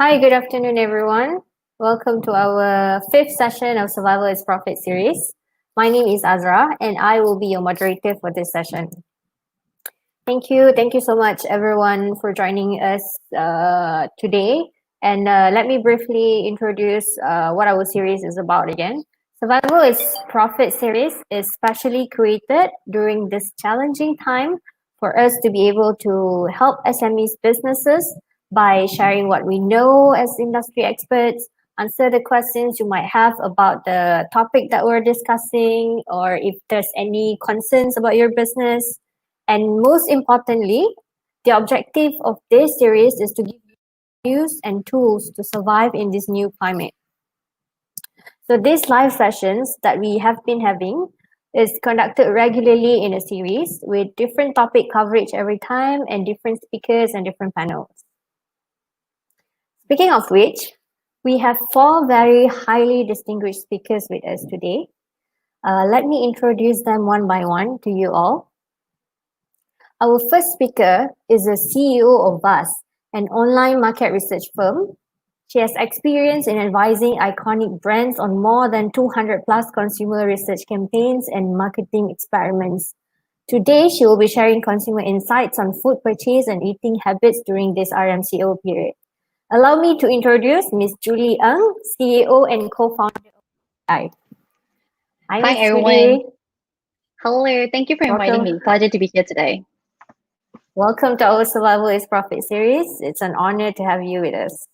Hi, good afternoon, everyone. Welcome to our fifth session of Survival is Profit series. My name is Azra, and I will be your moderator for this session. Thank you. Thank you so much, everyone, for joining us today. And let me briefly introduce what our series is about again. Survival is Profit series is specially created during this challenging time for us to be able to help SMEs businesses by sharing what we know as industry experts, answer the questions you might have about the topic that we're discussing, or if there's any concerns about your business. And most importantly, the objective of this series is to give you tools and tools to survive in this new climate. So these live sessions that we have been having is conducted regularly in a series with different topic coverage every time and different speakers and different panels. Speaking of which, we have four very highly distinguished speakers with us today. Let me introduce them one by one to you all. Our first speaker is the CEO of VAS, an online market research firm. She has experience in advising iconic brands on more than 200 plus consumer research campaigns and marketing experiments. Today, she will be sharing consumer insights on food purchase and eating habits during this RMCO period. Allow me to introduce Ms. Julie Ng, CEO and co-founder of AI. Hi, Ms. everyone. Julie. Hello, thank you for inviting me. Pleasure to be here today. Welcome to our Survival is Profit series. It's an honor to have you with us.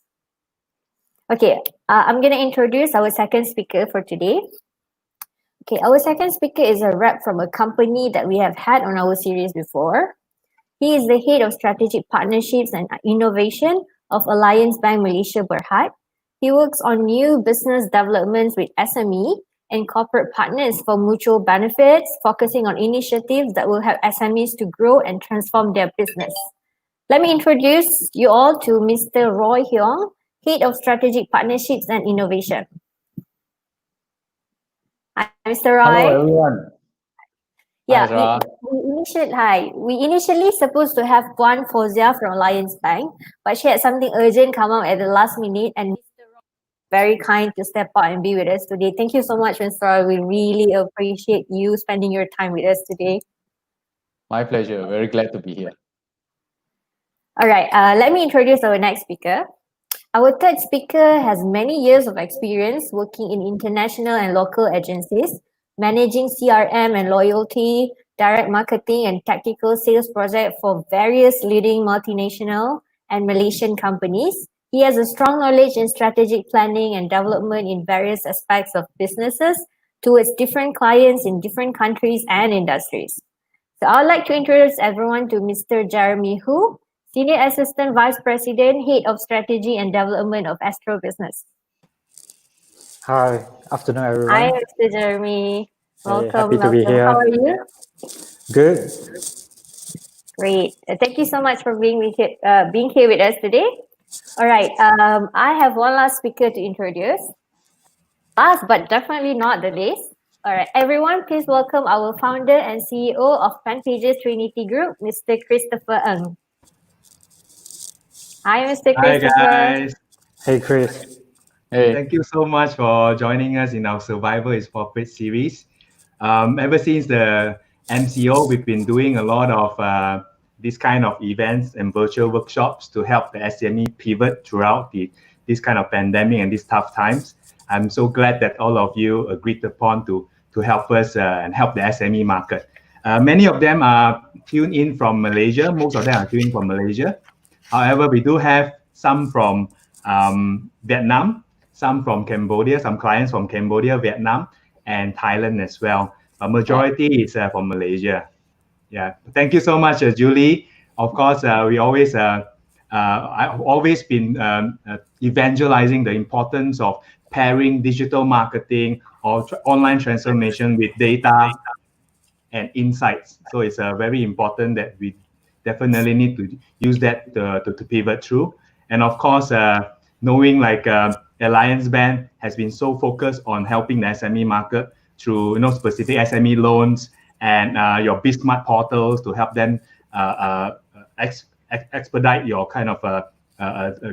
Okay, I'm going to introduce our second speaker for today. Okay, our second speaker is a rep from a company that we have had on our series before. He is the head of strategic partnerships and innovation of Alliance Bank Malaysia Berhad. He works on new business developments with SME and corporate partners for mutual benefits, focusing on initiatives that will help SMEs to grow and transform their business. Let me introduce you all to Mr. Roy Hyong, Head of Strategic Partnerships and Innovation. Hi, Mr. Roy. Hello, everyone. Yeah, we initially supposed to have Puan Fozia from Alliance Bank, but she had something urgent come up at the last minute, and Mr. Roy very kind to step out and be with us today. Thank you so much, Mr. Roy. We really appreciate you spending your time with us today. My pleasure. Very glad to be here. All right, let me introduce our next speaker. Our third speaker has many years of experience working in international and local agencies, managing CRM and loyalty, direct marketing and tactical sales projects for various leading multinational and Malaysian companies. He has a strong knowledge in strategic planning and development in various aspects of businesses towards different clients in different countries and industries. So I'd like to introduce everyone to Mr. Jeremy Hu, Senior Assistant Vice President, Head of Strategy and Development of Astro Business. Hi, afternoon, everyone. Hi, Mr. Jeremy. Welcome. Happy to be here. How are you? Good. Great. Thank you so much for being here with us today. All right. I have one last speaker to introduce. Last but definitely not the least. All right, everyone, please welcome our founder and CEO of Penpages Trinity Group, Mr. Christopher Ng. Hi, Mr. Christopher. Hi, guys. Hey, Chris. Hey. Thank you so much for joining us in our Survival is Profit series. Ever since the MCO, we've been doing a lot of this kind of events and virtual workshops to help the SME pivot throughout this kind of pandemic and these tough times. I'm so glad that all of you agreed upon to help us and help the SME market. Many of them are tuned in from Malaysia. Most of them are tuned in from Malaysia. However, we do have some from Vietnam, some from Cambodia, some clients from Cambodia, Vietnam, and Thailand as well. A majority is from Malaysia. Yeah, thank you so much, Julie. Of course, I've always been evangelizing the importance of pairing digital marketing or online transformation with data and insights. So it's very important that we definitely need to use that to pivot through. And of course, knowing like Alliance Bank has been so focused on helping the SME market through specific SME loans and your BizSmart portals to help them expedite your kind of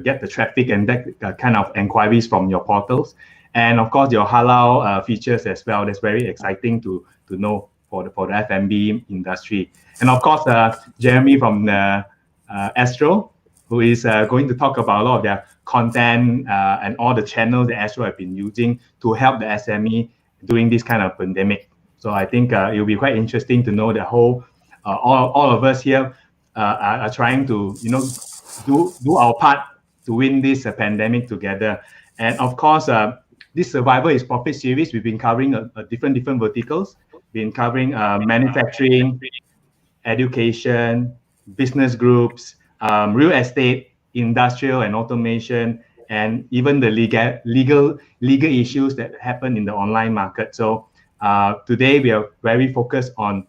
get the traffic and that kind of inquiries from your portals. And of course, your halal features as well. That's very exciting to know for the F&B industry. And of course, Jeremy from the Astro, who is going to talk about a lot of their content and all the channels that Astro have been using to help the SME during this kind of pandemic. So I think it will be quite interesting to know the whole, all of us here are trying to, do our part to win this pandemic together. And of course, this Survival is Profit series, we've been covering different verticals. Been covering manufacturing, education, business groups, real estate, industrial and automation, and even the legal issues that happen in the online market. So today we are very focused on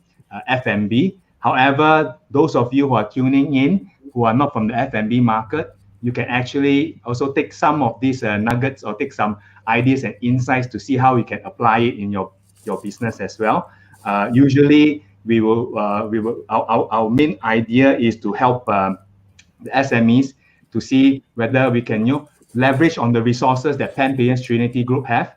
F&B. However, those of you who are tuning in who are not from the F&B market, you can actually also take some of these nuggets or take some ideas and insights to see how you can apply it in your business as well. Usually, our main idea is to help the SMEs to see whether we can leverage on the resources that Pan Payers Trinity Group have.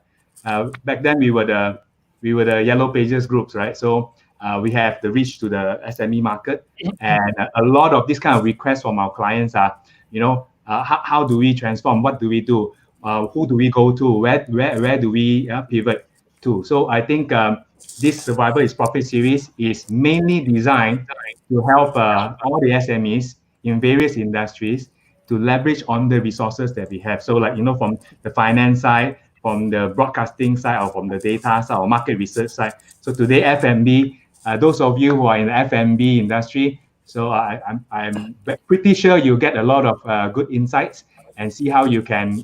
Back then, we were the Yellow Pages groups, right? So we have the reach to the SME market, and a lot of these kind of requests from our clients are, how do we transform? What do we do? Who do we go to? Where do we pivot to? So I think this Survival is Profit series is mainly designed to help all the SMEs in various industries to leverage on the resources that we have. So from the finance side, from the broadcasting side, or from the data side or market research side. So today, F&B, those of you who are in the F&B industry, so I'm pretty sure you get a lot of good insights and see how you can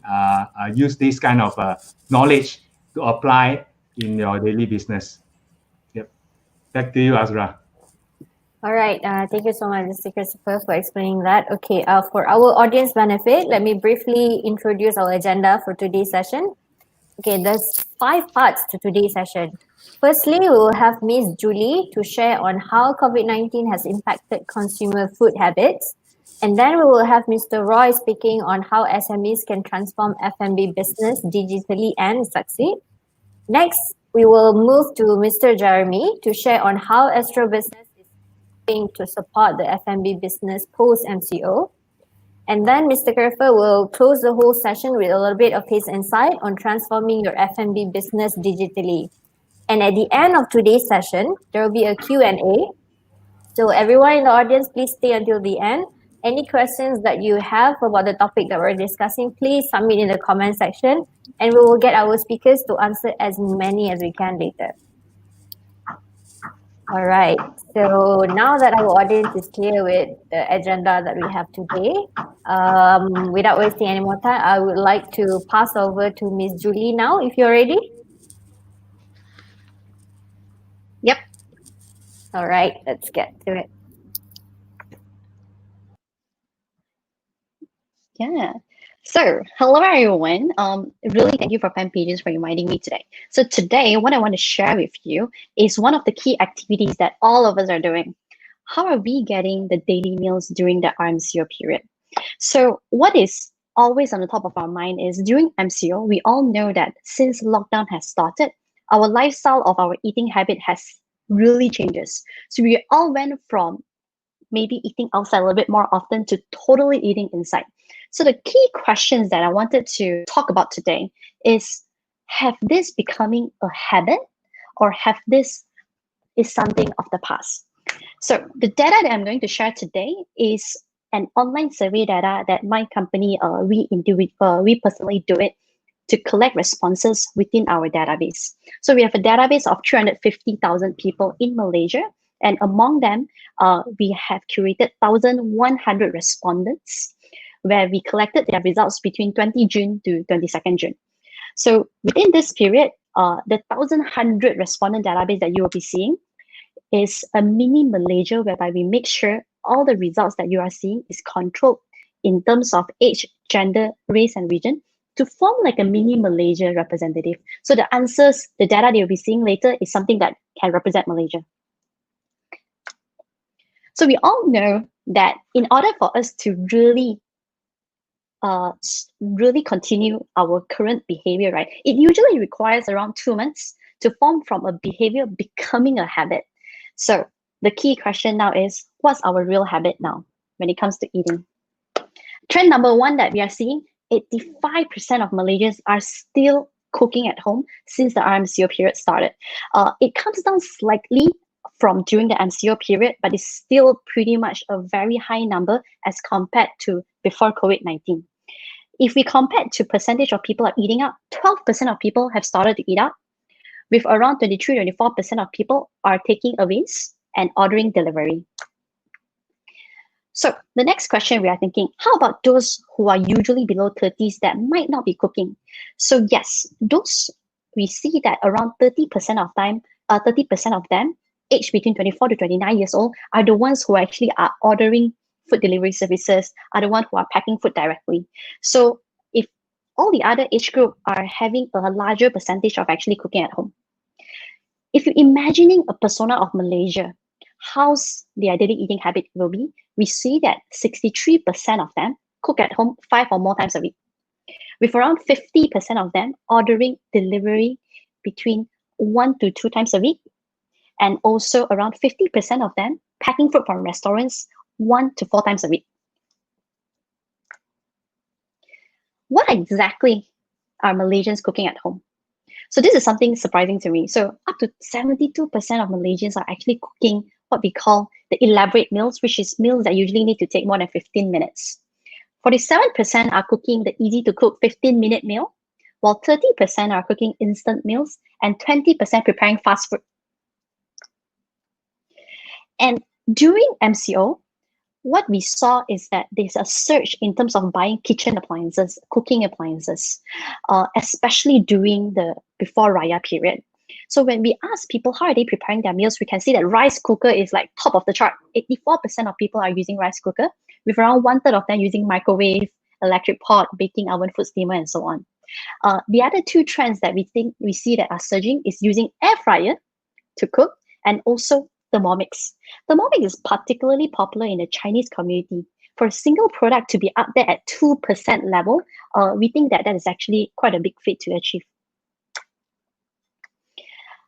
use this kind of knowledge to apply in your daily business. Yep. Back to you, Azra. All right. Thank you so much, Mr. Christopher, for explaining that. Okay. For our audience benefit, let me briefly introduce our agenda for today's session. Okay, there's 5 parts to today's session. Firstly, we will have Ms. Julie to share on how COVID-19 has impacted consumer food habits. And then we will have Mr. Roy speaking on how SMEs can transform F&B business digitally and succeed. Next, we will move to Mr. Jeremy to share on how Astro Business is going to support the F&B business post-MCO. And then Mr. Kerfer will close the whole session with a little bit of his insight on transforming your F&B business digitally. And at the end of today's session, there will be a Q&A. So everyone in the audience, please stay until the end. Any questions that you have about the topic that we're discussing, please submit in the comment section, and we will get our speakers to answer as many as we can later. All right, so now that our audience is clear with the agenda that we have today, without wasting any more time, I would like to pass over to Ms. Julie now, if you're ready. Yep. All right, let's get to it. Yeah. So, hello everyone. Really thank you for Pan Pages for inviting me today. So today, what I want to share with you is one of the key activities that all of us are doing. How are we getting the daily meals during the MCO period? So what is always on the top of our mind is during MCO, we all know that since lockdown has started, our lifestyle of our eating habit has really changes. So we all went from maybe eating outside a little bit more often to totally eating inside. So the key questions that I wanted to talk about today is, have this becoming a habit, or have this is something of the past? So the data that I'm going to share today is an online survey data that my company, we personally do it to collect responses within our database. So we have a database of 350,000 people in Malaysia, and among them, we have curated 1,100 respondents, where we collected their results between 20 June to 22nd June. So within this period, the 1,100 respondent database that you will be seeing is a mini Malaysia, whereby we make sure all the results that you are seeing is controlled in terms of age, gender, race, and region to form like a mini Malaysia representative. So the answers, the data that you'll be seeing later is something that can represent Malaysia. So we all know that in order for us to really really continue our current behavior, right, it usually requires around 2 months to form from a behavior becoming a habit. So the key question now is, what's our real habit now when it comes to eating? Trend number one that we are seeing, 85% of Malaysians are still cooking at home since the RMCO period started. It comes down slightly from during the MCO period, but it's still pretty much a very high number as compared to before COVID-19. If we compare to percentage of people are eating out, 12% of people have started to eat out, with around 23-24% of people are taking aways and ordering delivery. So the next question we are thinking, how about those who are usually below 30s that might not be cooking? So yes, those we see that around 30% of them aged between 24 to 29 years old are the ones who actually are ordering food delivery services, are the ones who are packing food directly. So if all the other age group are having a larger percentage of actually cooking at home, if you're imagining a persona of Malaysia, how's their daily eating habit will be, we see that 63% of them cook at home 5 or more times a week, with around 50% of them ordering delivery between 1 to 2 times a week, and also around 50% of them packing food from restaurants 1 to 4 times a week. What exactly are Malaysians cooking at home? So this is something surprising to me. So up to 72% of Malaysians are actually cooking what we call the elaborate meals, which is meals that usually need to take more than 15 minutes. 47% are cooking the easy to cook 15-minute meal, while 30% are cooking instant meals and 20% preparing fast food. And during MCO, what we saw is that there's a surge in terms of buying kitchen appliances, cooking appliances, especially during the before Raya period. So when we ask people how are they preparing their meals, we can see that rice cooker is like top of the chart. 84% of people are using rice cooker, with around 1/3 of them using microwave, electric pot, baking oven, food steamer, and so on. The other two trends that we see that are surging is using air fryer to cook, and also Thermomix. Thermomix is particularly popular in the Chinese community. For a single product to be up there at 2% level, we think that is actually quite a big feat to achieve.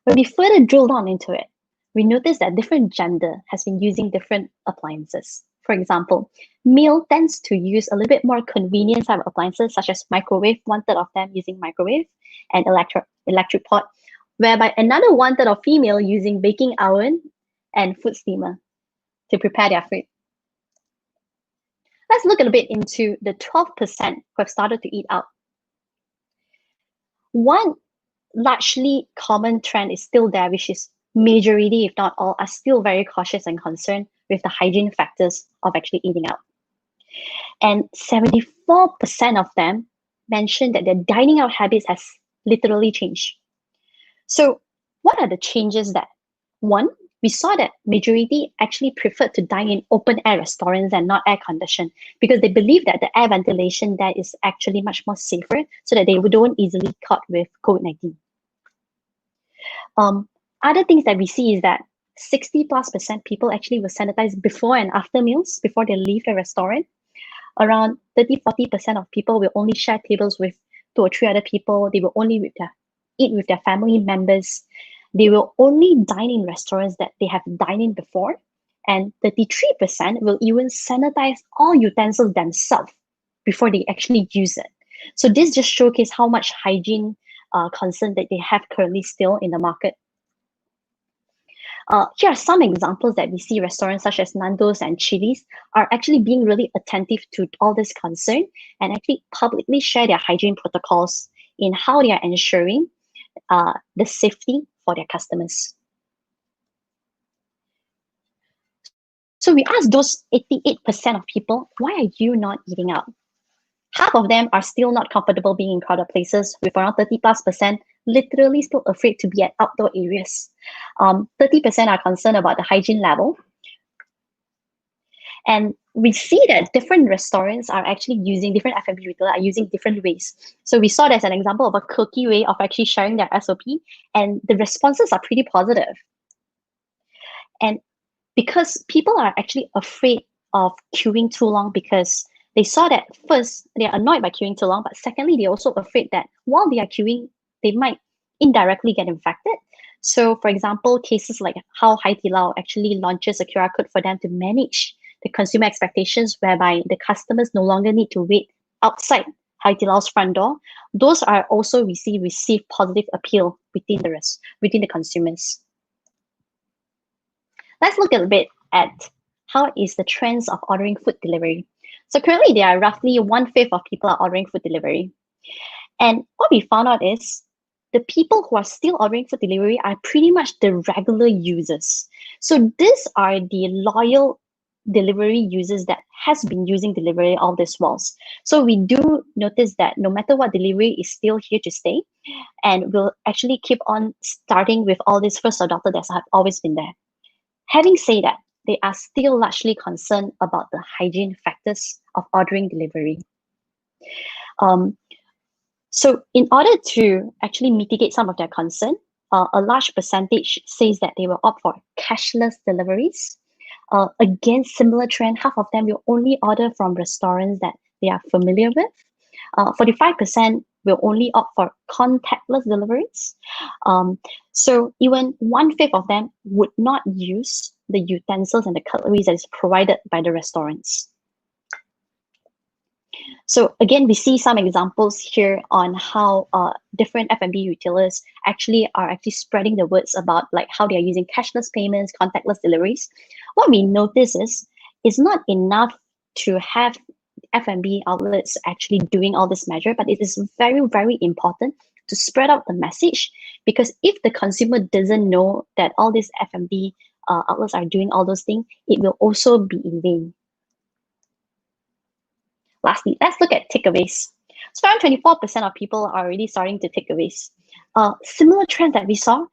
When we further drill down into it, we notice that different gender has been using different appliances. For example, male tends to use a little bit more convenient type of appliances, such as microwave, 1/3 of them using microwave, and electric pot, whereby another 1/3 of female using baking oven and food steamer to prepare their food. Let's look a bit into the 12% who have started to eat out. One largely common trend is still there, which is majority, if not all, are still very cautious and concerned with the hygiene factors of actually eating out. And 74% of them mentioned that their dining out habits has literally changed. So what are the changes that? One, we saw that majority actually preferred to dine in open air restaurants and not air conditioned, because they believe that the air ventilation there is actually much more safer, so that they don't easily caught with COVID-19. Other things that we see is that 60+% people actually will sanitize before and after meals, before they leave the restaurant. Around 30-40% of people will only share tables with 2 or 3 other people. They will only eat with their family members. They will only dine in restaurants that they have dined in before. And 33% will even sanitize all utensils themselves before they actually use it. So this just showcases how much hygiene concern that they have currently still in the market. Here are some examples that we see restaurants such as Nando's and Chili's are actually being really attentive to all this concern and actually publicly share their hygiene protocols in how they are ensuring the safety for their customers. So we asked those 88% of people, why are you not eating out? Half of them are still not comfortable being in crowded places, with around 30+% literally still afraid to be at outdoor areas. 30% are concerned about the hygiene level. And we see that different restaurants are actually using, different F&B retailers are using different ways. So we saw that as an example of a quirky way of actually sharing their SOP, and the responses are pretty positive. And because people are actually afraid of queuing too long, because They saw that first, they are annoyed by queuing too long, but secondly, they're also afraid that while they are queuing, they might indirectly get infected. So for example, cases like how Haidilao actually launches a QR code for them to manage the consumer expectations, whereby the customers no longer need to wait outside Haidilao's front door. Those are also receive positive appeal within the consumers. Let's look a bit at how is the trends of ordering food delivery. So currently, there are roughly 1/5 of people are ordering food delivery. And what we found out is the people who are still ordering food delivery are pretty much the regular users. So these are the loyal delivery users that has been using delivery all these whiles. So we do notice that no matter what, delivery is still here to stay, and will actually keep on starting with all these first adopters that have always been there. Having said that, they are still largely concerned about the hygiene factors of ordering delivery. So in order to actually mitigate some of their concern, a large percentage says that they will opt for cashless deliveries. Again, similar trend, half of them will only order from restaurants that they are familiar with. 45% will only opt for contactless deliveries. So even 1/5 of them would not use the utensils and the cutlery that is provided by the restaurants. So again, we see some examples here on how different F&B retailers are spreading the words about like how they are using cashless payments, contactless deliveries. What we notice is it's not enough to have F&B outlets actually doing all this measure, but it is very, very important to spread out the message, because if the consumer doesn't know that all these F&B outlets are doing all those things, it will also be in vain. Lastly, let's look at takeaways. So around 24% of people are already starting to takeaways. Similar trend that we saw,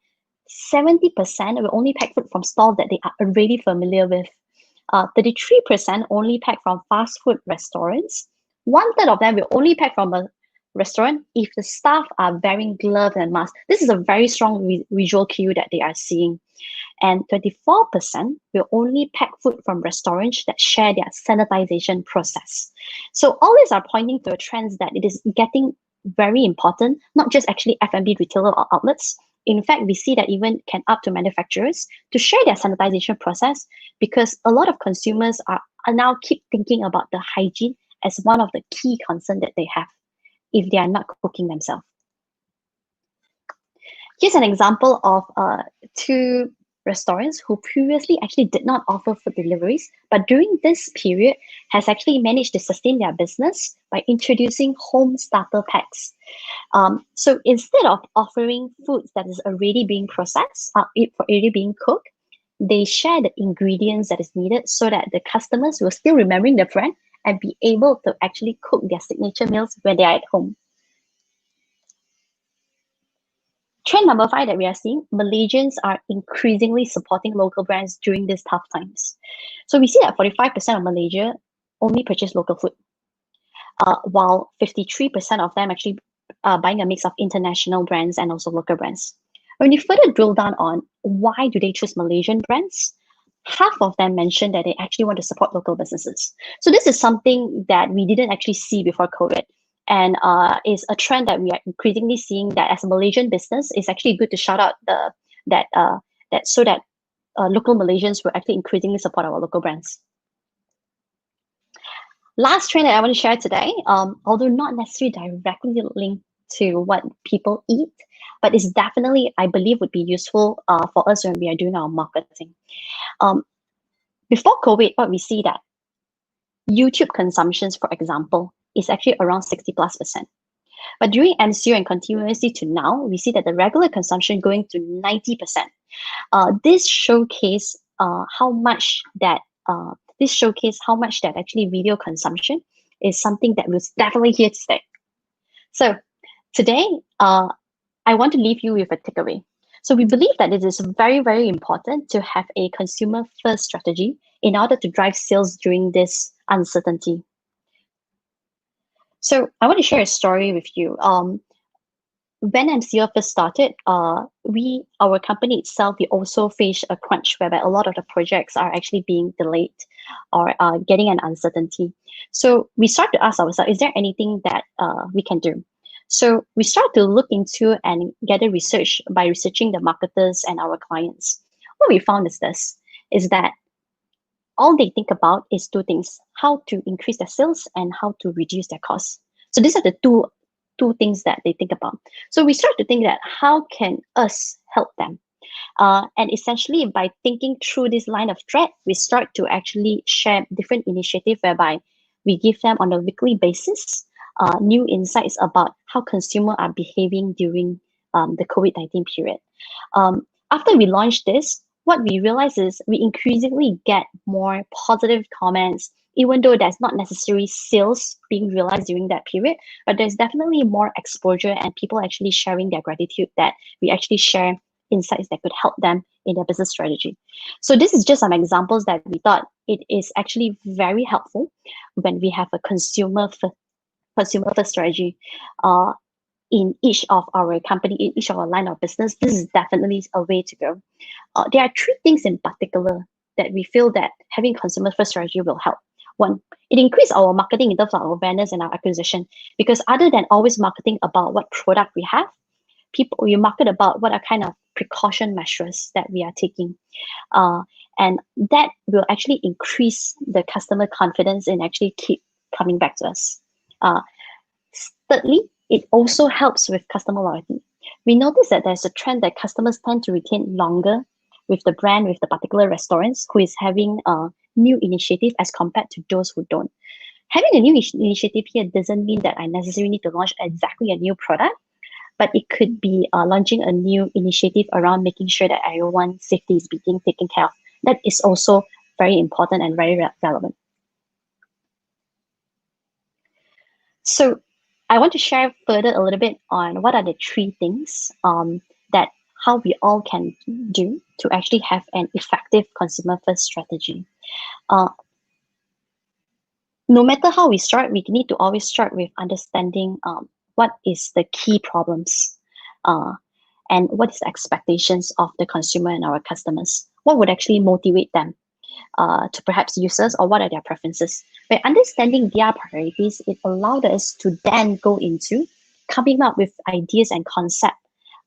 70% will only pack food from stalls that they are already familiar with. 33% only pack from fast food restaurants. 1/3 of them will only pack from a restaurant if the staff are wearing gloves and masks. This is a very strong visual cue that they are seeing. And 24% will only pack food from restaurants that share their sanitization process. So all these are pointing to a trend that it is getting very important, not just actually F&B retailer or outlets. In fact, we see that even can up to manufacturers to share their sanitization process, because a lot of consumers are now keep thinking about the hygiene as one of the key concerns that they have if they are not cooking themselves. Here's an example of two restaurants who previously actually did not offer food deliveries, but during this period has actually managed to sustain their business by introducing home starter packs. So instead of offering foods that is already being processed, already being cooked, they share the ingredients that is needed so that the customers will still remembering the brand and be able to actually cook their signature meals when they are at home. Trend number 5 that we are seeing, Malaysians are increasingly supporting local brands during these tough times. So we see that 45% of Malaysia only purchase local food, while 53% of them actually are buying a mix of international brands and also local brands. When you further drill down on why do they choose Malaysian brands, half of them mentioned that they actually want to support local businesses. So this is something that we didn't actually see before COVID. And is a trend that we are increasingly seeing, that as a Malaysian business, it's actually good to shout out that local Malaysians will actually increasingly support our local brands. Last trend that I want to share today, although not necessarily directly linked to what people eat, but it's definitely, I believe, would be useful for us when we are doing our marketing. Before COVID, what we see that YouTube consumptions, for example, is actually around 60+%. But during MCO and continuously to now, we see that the regular consumption going to 90%. This showcase how much that actually video consumption is something that was definitely here to stay. So today, I want to leave you with a takeaway. So we believe that it is very, very important to have a consumer-first strategy in order to drive sales during this uncertainty. So I want to share a story with you. when MCO first started, our company itself, we also faced a crunch whereby a lot of the projects are actually being delayed or getting an uncertainty. So we start to ask ourselves, is there anything that we can do? So we start to look into and gather research by researching the marketers and our clients. What we found is this, is that all they think about is two things: how to increase their sales and how to reduce their costs. So these are the two things that they think about. So we start to think that how can us help them? And essentially, by thinking through this line of thread, we start to actually share different initiatives whereby we give them on a weekly basis new insights about how consumers are behaving during the COVID-19 period. After we launched this, what we realize is we increasingly get more positive comments, even though there's not necessarily sales being realized during that period, but there's definitely more exposure and people actually sharing their gratitude that we actually share insights that could help them in their business strategy. So this is just some examples that we thought it is actually very helpful when we have a consumer first strategy in each of our company, in each of our line of business. This is definitely a way to go. There are three things in particular that we feel that having consumer first strategy will help. One, it increases our marketing in terms of our awareness and our acquisition, because other than always marketing about what product we have, we market about what are kind of precaution measures that we are taking. And that will actually increase the customer confidence and actually keep coming back to us. Thirdly, it also helps with customer loyalty. We notice that there's a trend that customers tend to retain longer with the brand, with the particular restaurants who is having a new initiative as compared to those who don't. Having a new initiative here doesn't mean that I necessarily need to launch exactly a new product, but it could be launching a new initiative around making sure that everyone's safety is being taken care of. That is also very important and very relevant. So I want to share further a little bit on what are the three things that how we all can do to actually have an effective consumer first strategy. No matter how we start, we need to always start with understanding what is the key problems and what is the expectations of the consumer and our customers. What would actually motivate them to perhaps use us, or what are their preferences? By understanding their priorities, it allowed us to then go into coming up with ideas and concept.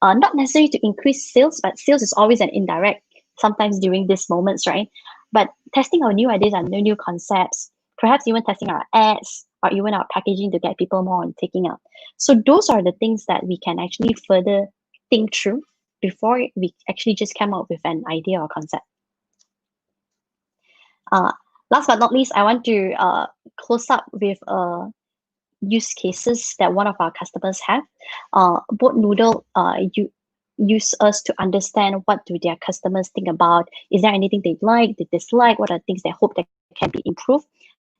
Not necessarily to increase sales, but sales is always an indirect, sometimes during these moments, right? But testing our new ideas and new concepts, perhaps even testing our ads or even our packaging to get people more on taking up. So those are the things that we can actually further think through before we actually just come up with an idea or concept. Last but not least, I want to close up with use cases that one of our customers have. Boat Noodle use us to understand what do their customers think about. Is there anything they like, they dislike? What are things they hope that can be improved?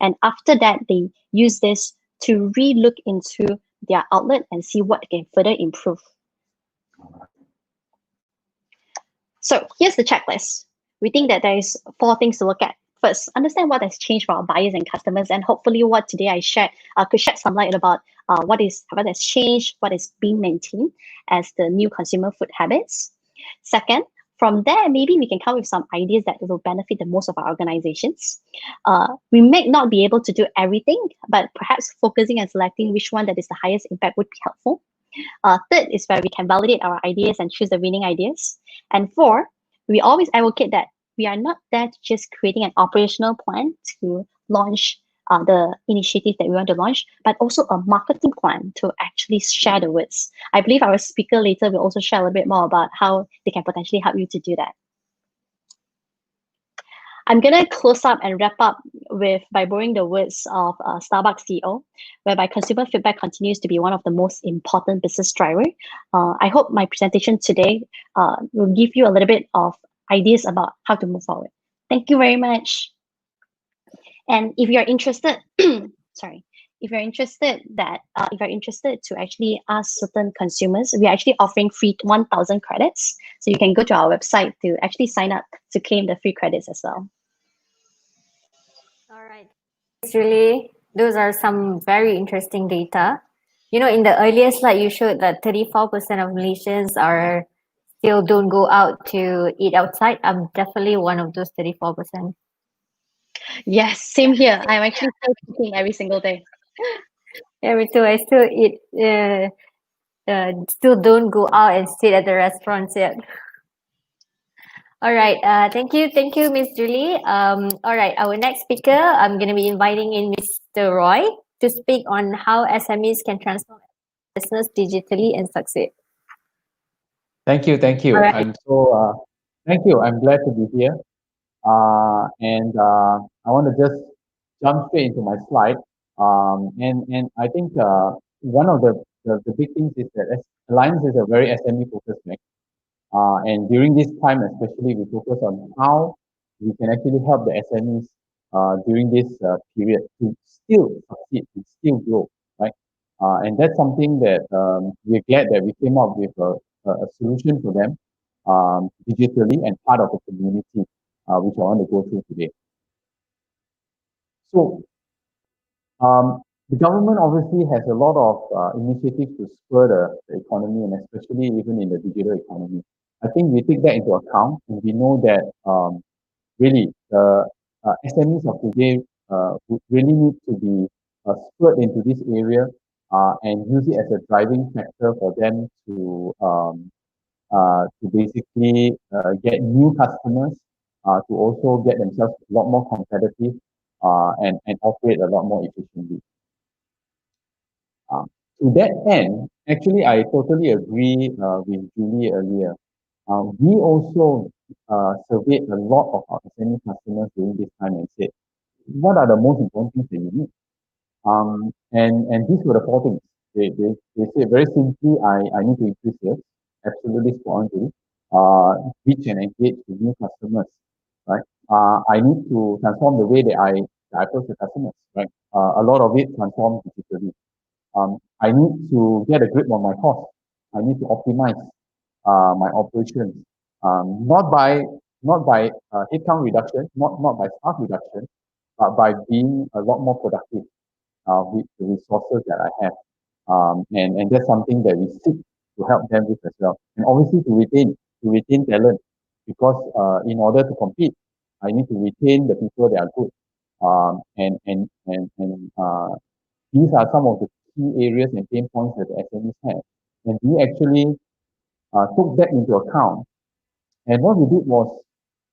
And after that, they use this to re-look into their outlet and see what can further improve. So here's the checklist. We think that there is 4 things to look at. First, understand what has changed for our buyers and customers, and hopefully what today I shared could shed some light about what has changed, what is being maintained as the new consumer food habits. Second, from there, maybe we can come with some ideas that will benefit the most of our organizations. We may not be able to do everything, but perhaps focusing and selecting which one that is the highest impact would be helpful. Third is where we can validate our ideas and choose the winning ideas. And 4, we always advocate that we are not there to just creating an operational plan to launch the initiative that we want to launch, but also a marketing plan to actually share the words. I believe our speaker later will also share a little bit more about how they can potentially help you to do that. I'm going to close up and wrap up by borrowing the words of Starbucks CEO, whereby consumer feedback continues to be one of the most important business drivers. I hope my presentation today will give you a little bit of ideas about how to move forward. Thank you very much. And if you're interested, if you're interested to actually ask certain consumers, we are actually offering free 1,000 credits. So you can go to our website to actually sign up to claim the free credits as well. All right. Those are some very interesting data. In the earlier slide, you showed that 34% of Malaysians are still don't go out to eat outside. I'm definitely one of those 34%. Yes, same here. I'm actually still cooking every single day. Yeah, me too. I still eat, still don't go out and sit at the restaurants yet. All right. Thank you, Miss Julie. All right. Our next speaker, I'm going to be inviting in Mr. Roy to speak on how SMEs can transform business digitally and succeed. Thank you. All right. Thank you. I'm glad to be here. I want to just jump straight into my slide. And I think one of the big things is that Alliance is a very SME focused bank. And during this time, especially, we focus on how we can actually help the SMEs during this period to still succeed, to still grow, right? And that's something that we're glad that we came up with a solution for them digitally and part of the community, which I want to go through today. So the government obviously has a lot of initiatives to spur the economy and especially even in the digital economy. I think we take that into account and we know that really the SMEs of today would really need to be spurred into this area and use it as a driving factor for them to basically get new customers, to also get themselves a lot more competitive and operate a lot more efficiently. Uh, to that end, actually, I totally agree with Julie earlier. We also surveyed a lot of our SME customers during this time and said, what are the most important things that you need? And these were the four things. They say very simply, I need to increase sales, absolutely spot on to it. Reach and engage with new customers, right? I need to transform the way that I approach the customers, right? A lot of it transformed digitally. I need to get a grip on my cost. I need to optimize my operations, not by headcount reduction, not by staff reduction, but by being a lot more productive with the resources that I have. And that's something that we seek to help them with as well. And obviously to retain talent, because in order to compete, I need to retain the people that are good. And these are some of the key areas and pain points that the SMEs have. And we actually took that into account. And what we did was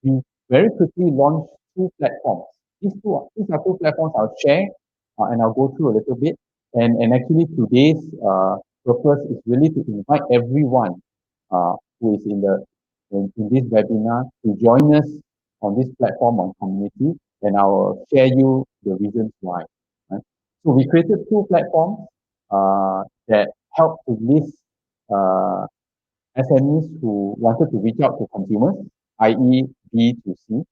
we very quickly launched two platforms. These are two platforms I'll share and I'll go through a little bit. And actually today's purpose is really to invite everyone who is in this webinar to join us on this platform on community, and I'll share you the reasons why. Right? So we created two platforms that help to list SMEs who wanted to reach out to consumers, i.e. B2C.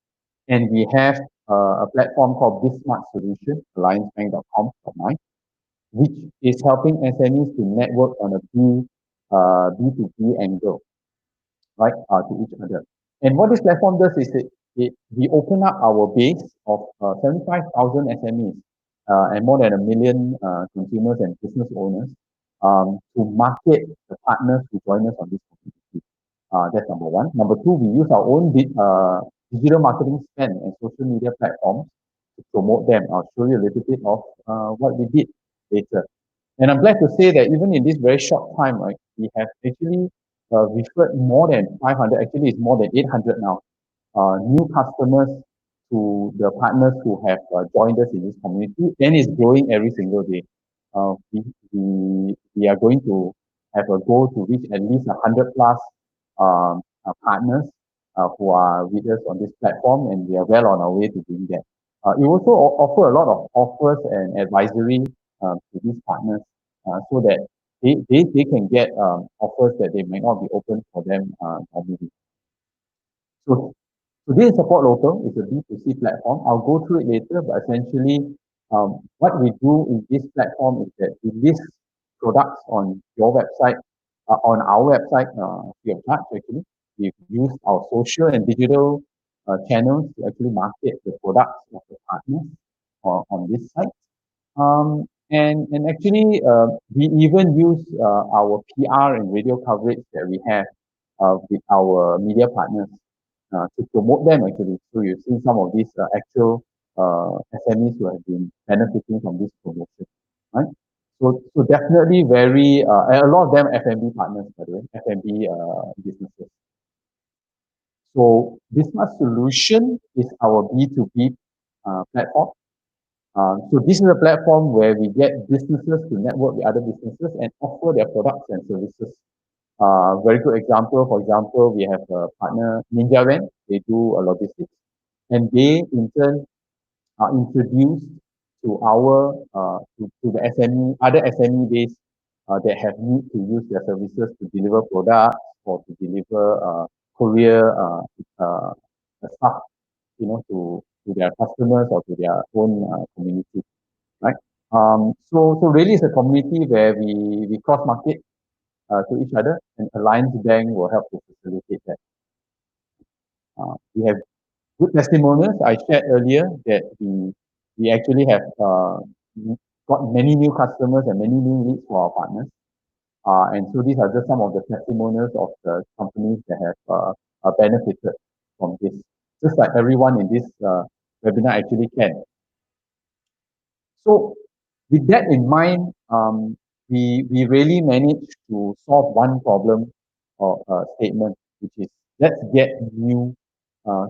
And we have a platform called Bismart Solution, alliancebank.com.my, which is helping SMEs to network on a B2B angle, right, to each other. And what this platform does is we open up our base of 75,000 SMEs and more than 1 million consumers and business owners to market the partners who join us on this community. That's number one. Number two, we use our own digital marketing spend and social media platforms to promote them. I'll show you a little bit of what we did later. And I'm glad to say that even in this very short time, right, we have actually referred more than 500, actually it's more than 800 now, new customers to the partners who have joined us in this community, and it's growing every single day. We are going to have a goal to reach at least 100 plus partners who are with us on this platform, and we are well on our way to doing that. We also offer a lot of offers and advisory to these partners so that they can get offers that they may not be open for them normally. So this is Support Local. It's a B2C platform. I'll go through it later, but essentially what we do in this platform is that we list products on your website, on our website, free of charge actually. We've used our social and digital channels to actually market the products of the partners on this site. And actually, we even use our PR and radio coverage that we have with our media partners to promote them actually. So you've seen some of these actual SMEs who have been benefiting from this promotion, right? So definitely and a lot of them F&B partners, by the way, F&B businesses. So Business Solution is our B2B platform. So this is a platform where we get businesses to network with other businesses and offer their products and services. Very good example, for example, we have a partner, Ninja Van. They do logistics, and they in turn are introduced to to the SME, other SME base that have need to use their services to deliver products or to deliver courier stuff, to their customers or to their own community, right? So really it's a community where we cross market to each other, and Alliance Bank will help to facilitate that. We have good testimonials. I shared earlier that we actually have got many new customers and many new leads for our partners. And so these are just some of the testimonials of the companies that have benefited from this, just like everyone in this webinar actually can. So with that in mind, we really managed to solve one problem or statement, which is let's get new uh,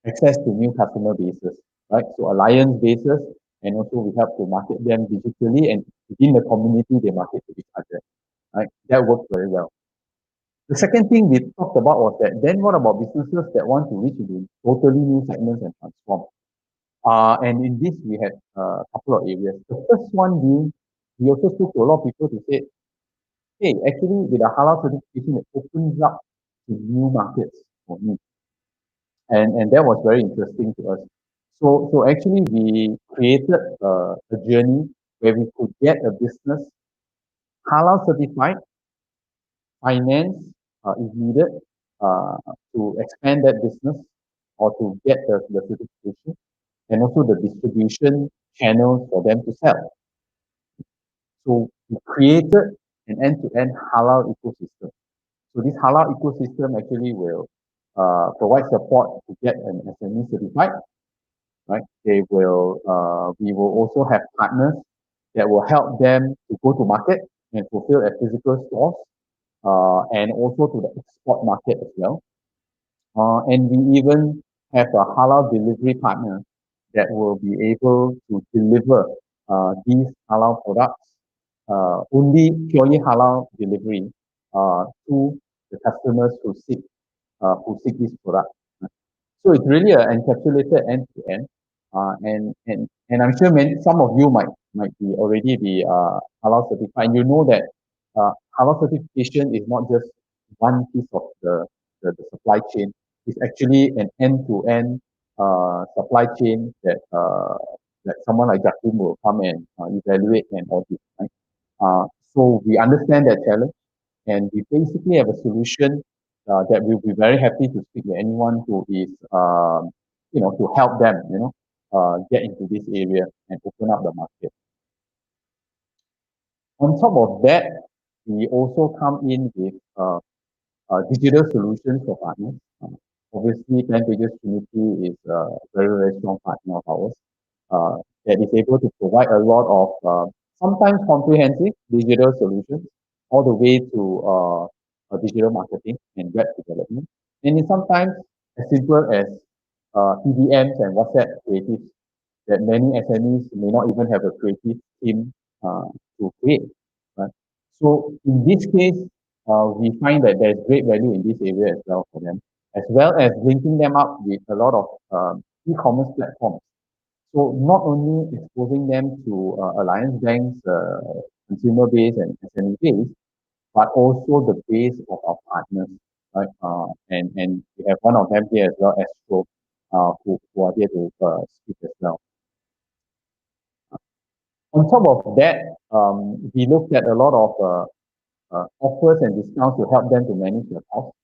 access to new customer bases, right? So alliance bases, and also we help to market them digitally, and within the community they market to each other, right? That worked very well. The second thing we talked about was that then what about businesses that want to reach into totally new segments and transform? And in this, we had a couple of areas. The first one being, we also spoke to a lot of people to say, hey, actually, with a halal certification, it opens up to new markets for me. And that was very interesting to us. So actually, we created a journey where we could get a business halal certified, finance if needed to expand that business or to get the certification, and also the distribution channels for them to sell. So we created an end-to-end halal ecosystem. So this halal ecosystem actually will provide support to get an SME certified, right? We will also have partners that will help them to go to market and fulfill at physical stores, and also to the export market as well. And we even have a halal delivery partner that will be able to deliver these halal products, only purely halal delivery to the customers who seek this product. So it's really an encapsulated end to end, and I'm sure some of you might be already be halal certified. And you know that halal certification is not just one piece of the supply chain. It's actually an end to end supply chain that someone like Jakim will come and evaluate and audit. Right? So we understand that challenge, and we basically have a solution that we'll be very happy to speak to anyone who is, to help them, get into this area and open up the market. On top of that, we also come in with digital solutions for partners. Obviously, Plan Pages Trinity is a very, very strong partner of ours that is able to provide a lot of sometimes comprehensive digital solutions all the way to digital marketing and web development. And it's sometimes as simple as EDMs and WhatsApp creatives that many SMEs may not even have a creative team to create. Right? So in this case, we find that there's great value in this area as well for them, as well as linking them up with a lot of e-commerce platforms. So not only exposing them to Alliance Bank's consumer base and SME base, but also the base of our partners, right? And we have one of them here as well, Astro, who are here to speak as well. On top of that, we looked at a lot of offers and discounts to help them to manage their costs.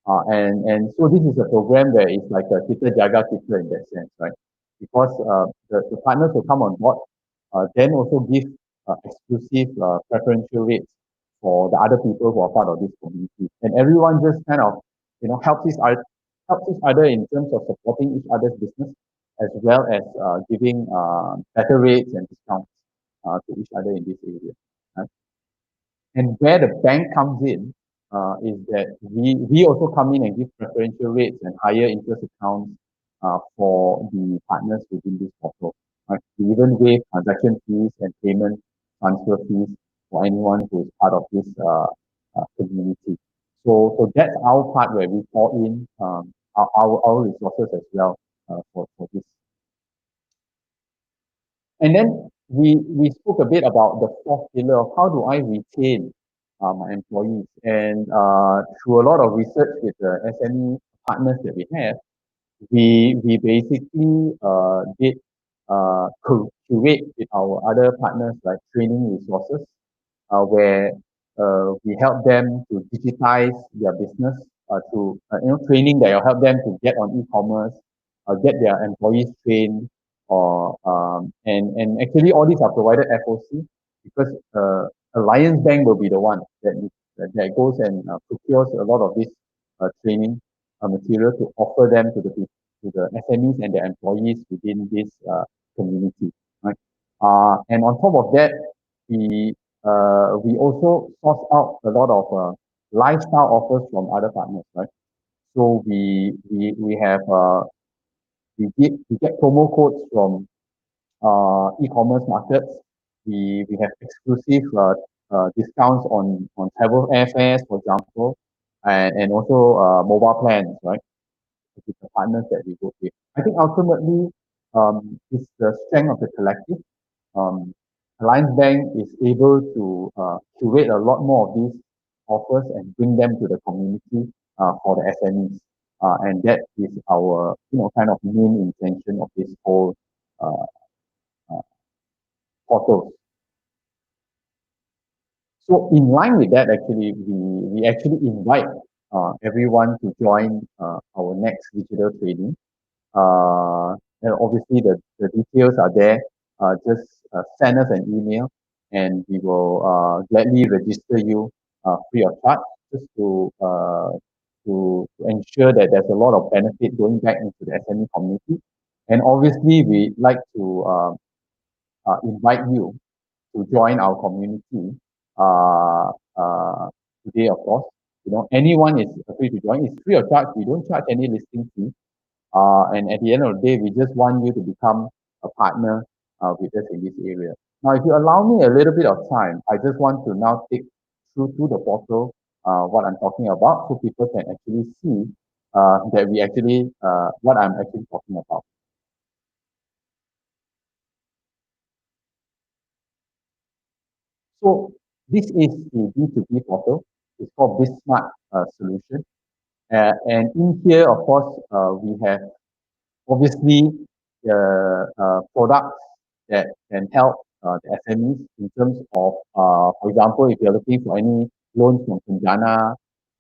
And so this is a program where it's like a kita jaga kita in that sense, right? Because the partners will come on board, then also give exclusive preferential rates for the other people who are part of this community. And everyone just kind of, helps each other in terms of supporting each other's business, as well as giving better rates and discounts to each other in this area. Right? And where the bank comes in is that we also come in and give preferential rates and higher interest accounts for the partners within this portal. Right? We even waive transaction fees and payment transfer fees for anyone who is part of this community. So that's our part where we pour in our resources as well for this. And then we spoke a bit about the fourth pillar of how do I retain my employees. And through a lot of research with the SME partners that we have, we basically did curate with our other partners like training resources, where we help them to digitize their business through training that will help them to get on e-commerce, get their employees trained, or and actually all these are provided FOC because Alliance Bank will be the one that goes and procures a lot of this training material to offer them to the SMEs and their employees within this community, right? And on top of that, we also source out a lot of lifestyle offers from other partners, right? So we have we get promo codes from e-commerce markets. We have exclusive discounts on travel airfares, for example, and also mobile plans, right? With the partners that we work with. I think ultimately, it's the strength of the collective. Um, Alliance Bank is able to curate a lot more of these offers and bring them to the community for the SMEs. And that is our, kind of main intention of this whole uh, uh, portal. So in line with that, actually, we actually invite everyone to join our next digital training. And obviously the details are there. Just send us an email and we will gladly register you free of charge, just to ensure that there's a lot of benefit going back into the SME community. And obviously we like to invite you to join our community today, of course. Anyone is free to join. It's free of charge. We don't charge any listing fee. And at the end of the day, we just want you to become a partner with us in this area. Now, if you allow me a little bit of time, I just want to now take through to the portal what I'm talking about so people can actually see that we actually, what I'm actually talking about. So this is the B2B portal. It's called BizSmart Solution. And in here, of course, we have obviously products that can help the SMEs in terms of, for example, if you're looking for any loans from Punjana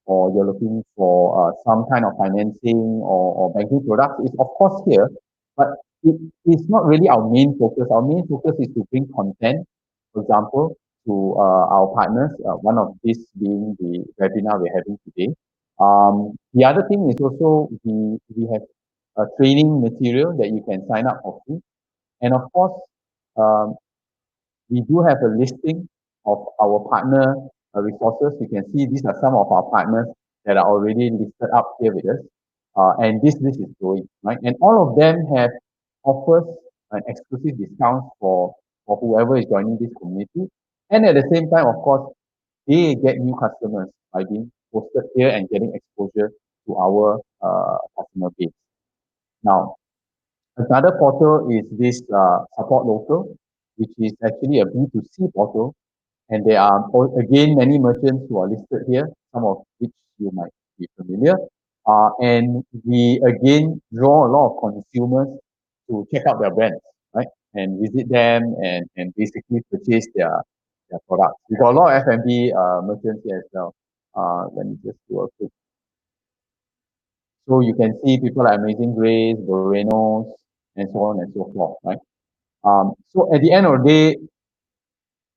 or you're looking for some kind of financing or banking products, it's of course here, but it is not really our main focus. Our main focus is to bring content, for example, to our partners, one of these being the webinar we're having today. The other thing is also we have training material that you can sign up for free. And of course, um, we do have a listing of our partner resources. You can see these are some of our partners that are already listed up here with us. And this list is growing, right? And all of them have offers and exclusive discounts for whoever is joining this community. And at the same time, of course, they get new customers by being posted here and getting exposure to our customer base. Now, another portal is this Support Local, which is actually a B2C portal. And there are, again, many merchants who are listed here, some of which you might be familiar. And we, again, draw a lot of consumers to check out their brands, right? And visit them and basically purchase their products. We've got a lot of F&B merchants here as well. Let me just do a quick. So you can see people like Amazing Grace, Buenos, and so on and so forth, right? So at the end of the day,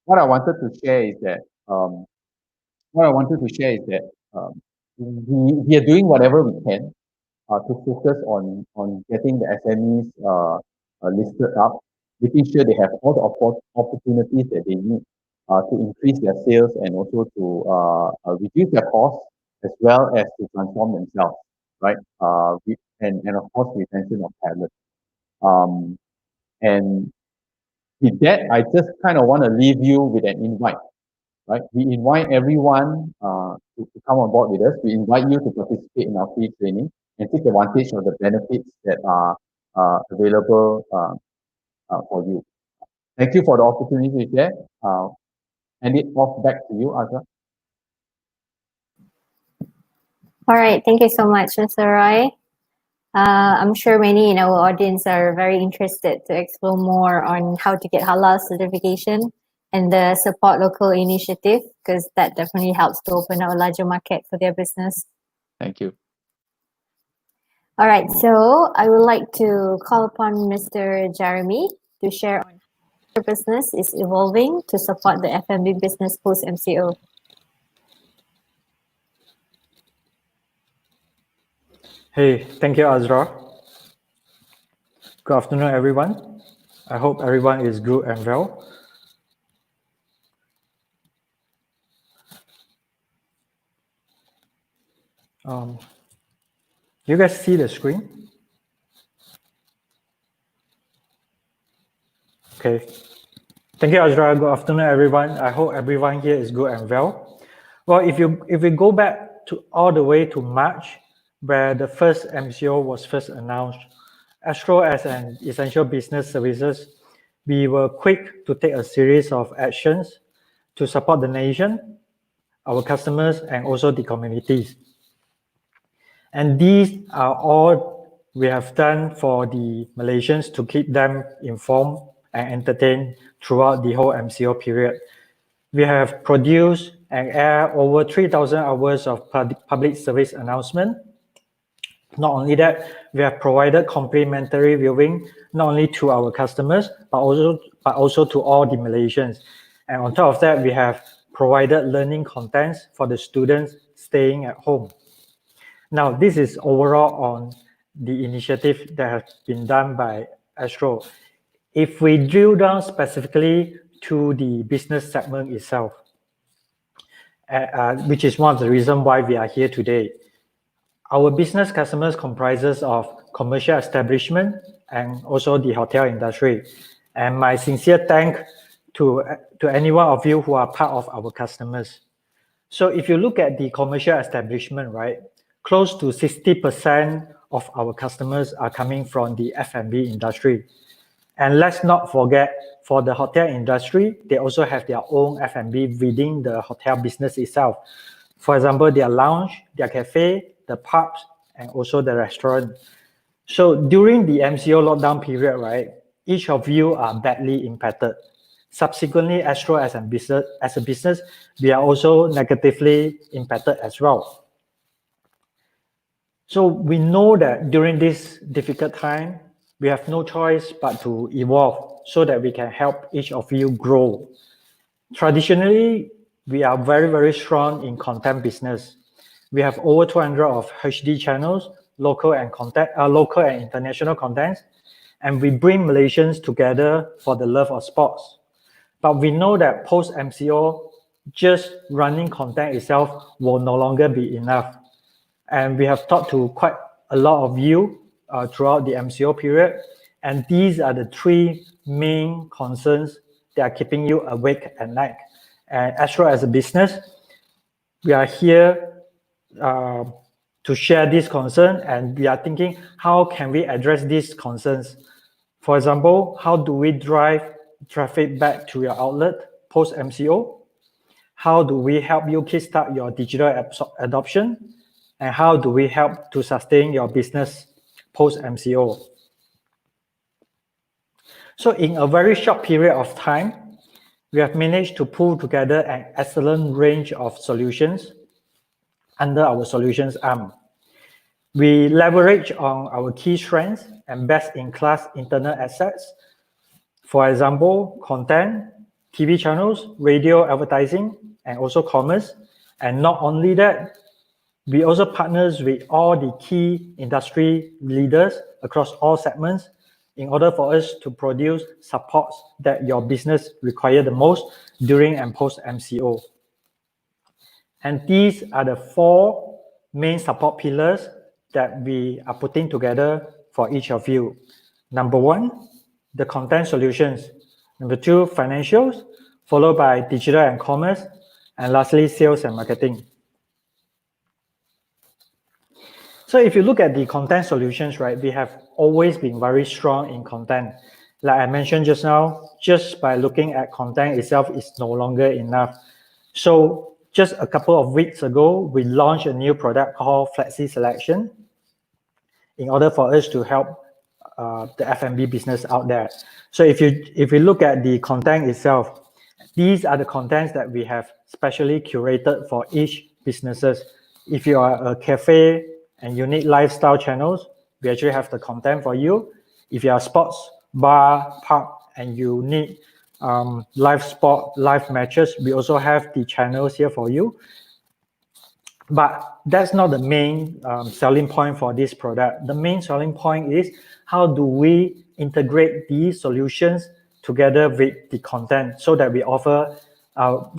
what I wanted to share is that we are doing whatever we can to focus on getting the SMEs listed up, making sure they have all the opportunities that they need to increase their sales and also to reduce their costs as well as to transform themselves, right? And of course, retention of talent. Um, and with that, I just kind of want to leave you with an invite, right? We invite everyone to come on board with us. We invite you to participate in our free training and take advantage of the benefits that are available for you. Thank you for the opportunity to share. Hand it off back to you, Azra. All right, thank you so much, Mr. Roy. I'm sure many in our audience are very interested to explore more on how to get halal certification and the support local initiative, because that definitely helps to open up a larger market for their business. Thank you. All right, so I would like to call upon Mr. Jeremy to share on how your business is evolving to support the F&B business post MCO. Hey, thank you, Azra. Good afternoon, everyone. I hope everyone is good and well. You guys see the screen? Okay. Thank you, Azra. Good afternoon, everyone. I hope everyone here is good and well. Well, if we go back to all the way to March, where the first MCO was first announced, Astro as an essential business services, we were quick to take a series of actions to support the nation, our customers, and also the communities. And these are all we have done for the Malaysians to keep them informed and entertained throughout the whole MCO period. We have produced and aired over 3,000 hours of public service announcement. Not only that, we have provided complimentary viewing not only to our customers but also to all the Malaysians. And on top of that, we have provided learning contents for the students staying at home. Now, this is overall on the initiative that has been done by Astro. If we drill down specifically to the business segment itself, which is one of the reasons why we are here today, our business customers comprises of commercial establishment and also the hotel industry. And my sincere thanks to any one of you who are part of our customers. So if you look at the commercial establishment, right, close to 60% of our customers are coming from the F&B industry. And let's not forget, for the hotel industry, they also have their own F&B within the hotel business itself. For example, their lounge, their cafe, the pubs, and also the restaurant. So during the MCO lockdown period, right, each of you are badly impacted. Subsequently, Astro as a business, we are also negatively impacted as well. So we know that during this difficult time, we have no choice but to evolve so that we can help each of you grow. Traditionally, we are very, very strong in content business. We have over 200 of HD channels, local and international contents, and we bring Malaysians together for the love of sports. But we know that post-MCO, just running content itself will no longer be enough. And we have talked to quite a lot of you throughout the MCO period, and these are the three main concerns that are keeping you awake at night. And Astro as a business, we are here to share this concern, and we are thinking, how can we address these concerns? For example, how do we drive traffic back to your outlet post-MCO? How do we help you kickstart your digital adoption? And how do we help to sustain your business post-MCO? So in a very short period of time, we have managed to pull together an excellent range of solutions under our solutions arm. We leverage on our key strengths and best-in-class internal assets. For example, content, TV channels, radio advertising, and also commerce. And not only that, we also partners with all the key industry leaders across all segments in order for us to produce supports that your business require the most during and post MCO. And these are the 4 main support pillars that we are putting together for each of you. Number 1, the content solutions. Number 2, financials, followed by digital and commerce, and lastly, sales and marketing. So if you look at the content solutions, right, we have always been very strong in content. Like I mentioned just now, just by looking at content itself is no longer enough. So just a couple of weeks ago, we launched a new product called Flexi Selection in order for us to help the F&B business out there. So if you look at the content itself, these are the contents that we have specially curated for each businesses. If you are a cafe and you need lifestyle channels, we actually have the content for you. If you are a sports bar, pub, and you need live sport, live matches, we also have the channels here for you. But that's not the main selling point for this product. The main selling point is how do we integrate these solutions together with the content so that we offer,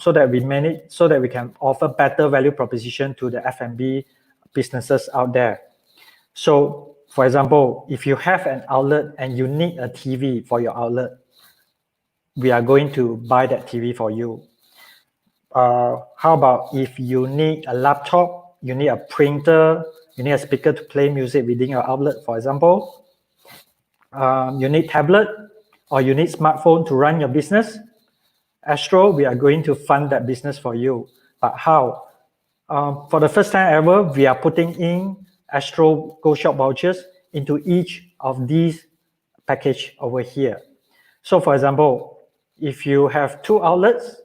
so that we can offer better value proposition to the F&B businesses out there. So, for example, if you have an outlet and you need a TV for your outlet, we are going to buy that TV for you. How about if you need a laptop, you need a printer, you need a speaker to play music within your outlet, for example. You need tablet or you need smartphone to run your business. Astro, we are going to fund that business for you. But how? For the first time ever, we are putting in Astro Go Shop vouchers into each of these package over here. So for example, if you have 2 outlets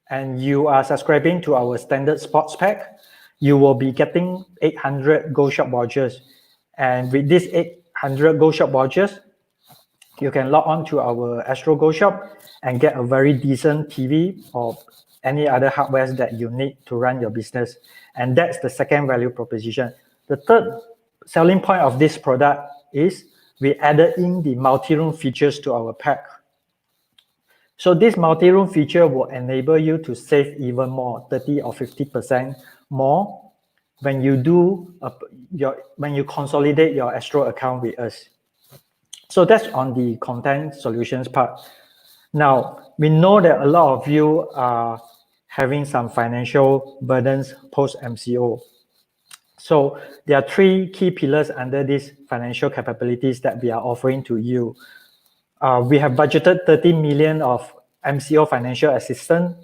and you are subscribing to our standard sports pack, you will be getting 800 Go Shop vouchers. And with these 800 Go Shop vouchers, you can log on to our Astro Go Shop and get a very decent TV or any other hardware that you need to run your business. And that's the second value proposition. The third selling point of this product is we added in the multi-room features to our pack. So this multi-room feature will enable you to save even more, 30 or 50% more when you do when you consolidate your Astro account with us. So that's on the content solutions part. Now, we know that a lot of you are having some financial burdens post-MCO. So there are 3 key pillars under these financial capabilities that we are offering to you. We have budgeted 30 million of MCO financial assistance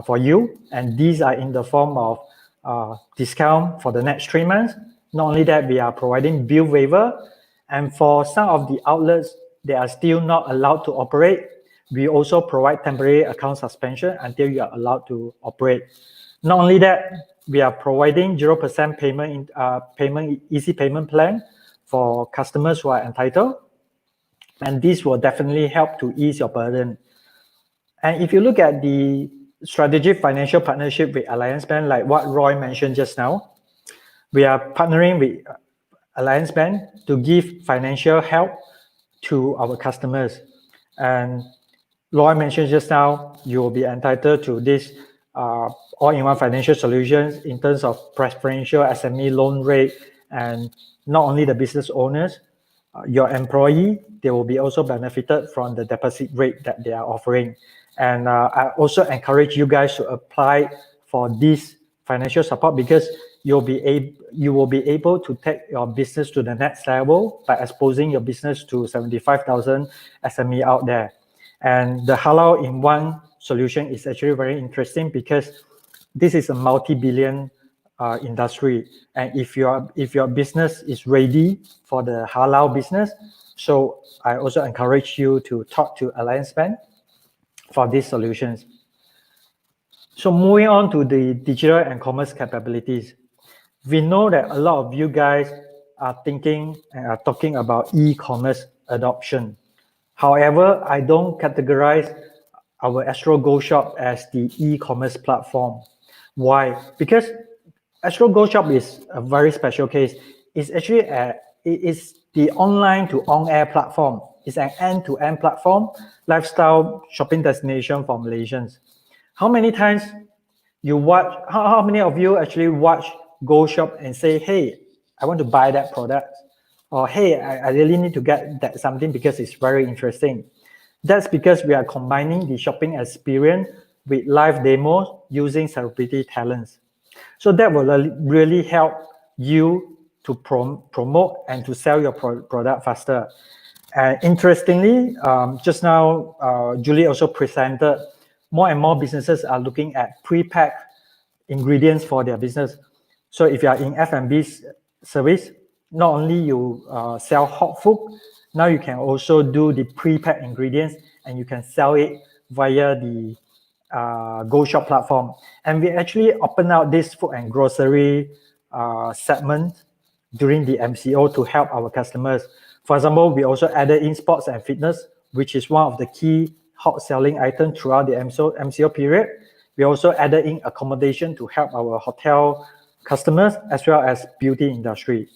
for you, and these are in the form of discount for the next 3 months. Not only that, we are providing bill waiver, and for some of the outlets that are still not allowed to operate, we also provide temporary account suspension until you are allowed to operate. Not only that, we are providing 0% payment easy payment plan for customers who are entitled, and this will definitely help to ease your burden. And if you look at the strategic financial partnership with Alliance Bank, like what Roy mentioned just now, we are partnering with Alliance Bank to give financial help to our customers. And Roy mentioned just now, you will be entitled to this all-in-one financial solutions in terms of preferential SME loan rate, and not only the business owners, your employee, they will be also benefited from the deposit rate that they are offering. And I also encourage you guys to apply for this financial support because you will be able to take your business to the next level by exposing your business to 75,000 SME out there. And the halal in one solution is actually very interesting because this is a multi-billion industry. And if your business is ready for the halal business, so I also encourage you to talk to Alliance Bank for these solutions. So moving on to the digital and commerce capabilities. We know that a lot of you guys are thinking and are talking about e-commerce adoption. However, I don't categorize our Astro Go Shop as the e-commerce platform. Why? Because Astro Go Shop is a very special case. It's actually it is the online to on-air platform. It's an end-to-end platform, lifestyle shopping destination for Malaysians. How many times you watch, how many of you actually watch Go Shop and say, hey, I want to buy that product? Or hey, I really need to get that something because it's very interesting. That's because we are combining the shopping experience with live demos using celebrity talents. So that will really help you to promote and to sell your product faster. And interestingly, just now, Julie also presented more and more businesses are looking at pre-packed ingredients for their business. So if you are in F&B service, not only you sell hot food, now you can also do the pre-packed ingredients and you can sell it via the Go Shop platform. And we actually open out this food and grocery segment during the MCO to help our customers. For example, we also added in sports and fitness, which is one of the key hot selling items throughout the MCO period. We also added in accommodation to help our hotel customers as well as beauty industry.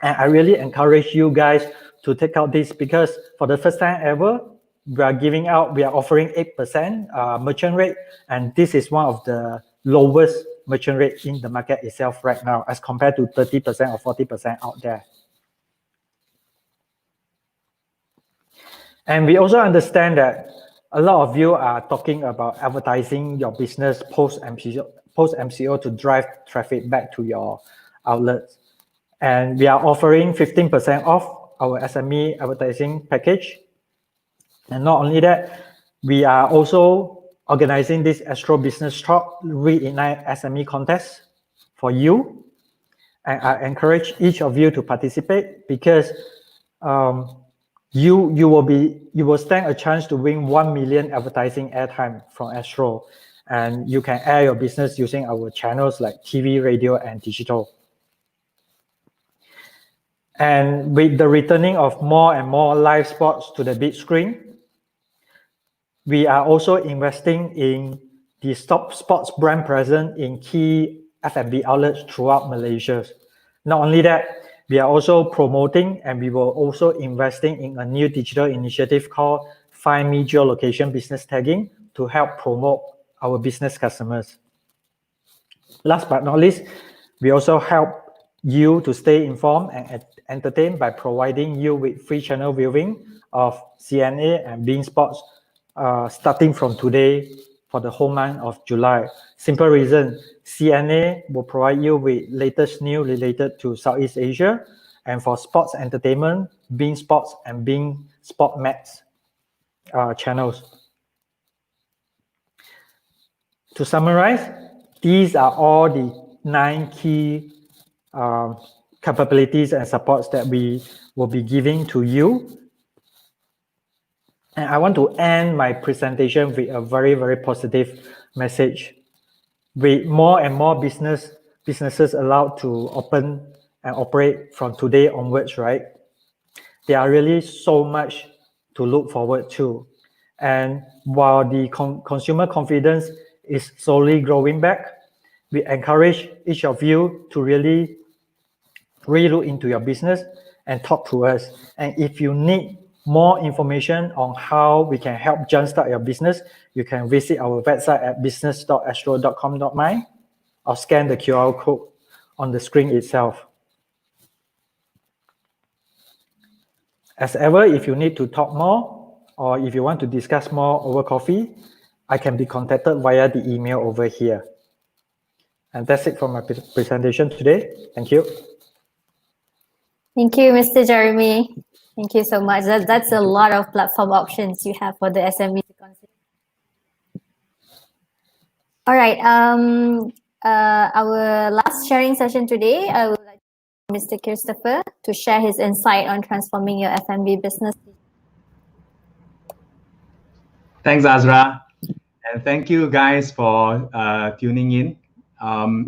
And I really encourage you guys to take out this because for the first time ever, we are offering 8% merchant rate. And this is one of the lowest merchant rate in the market itself right now as compared to 30% or 40% out there. And we also understand that a lot of you are talking about advertising your business post-MCO to drive traffic back to your outlets. And we are offering 15% off our SME advertising package. And not only that, we are also organizing this Astro Business Talk Reignite SME contest for you. And I encourage each of you to participate because you will stand a chance to win 1 million advertising airtime from Astro. And you can air your business using our channels like TV, radio, and digital. And with the returning of more and more live sports to the big screen, we are also investing in the sports brand presence in key F&B outlets throughout Malaysia. Not only that, we are also promoting and we will also investing in a new digital initiative called Find Me Geolocation Business Tagging to help promote our business customers. Last but not least, we also help you to stay informed and entertained by providing you with free channel viewing of CNA and Bein Sports starting from today for the whole month of July. Simple reason, CNA will provide you with latest news related to Southeast Asia, and for sports entertainment, Bein Sports and Bein Sport Max channels. To summarize, these are all the 9 key capabilities and supports that we will be giving to you. And I want to end my presentation with a very, very positive message. With more and more businesses allowed to open and operate from today onwards, right? There are really so much to look forward to. And while the consumer confidence is slowly growing back, we encourage each of you to really look into your business and talk to us. And if you need more information on how we can help jumpstart your business, you can visit our website at business.astro.com.my or scan the QR code on the screen itself. As ever, if you need to talk more or if you want to discuss more over coffee, I can be contacted via the email over here. And that's it for my presentation today. Thank you. Thank you, Mr. Jeremy. Thank you so much. That's a lot of platform options you have for the SME to consider. All right. Our last sharing session today, I would like Mr. Christopher to share his insight on transforming your F&B business. Thanks, Azra. And thank you guys for tuning in.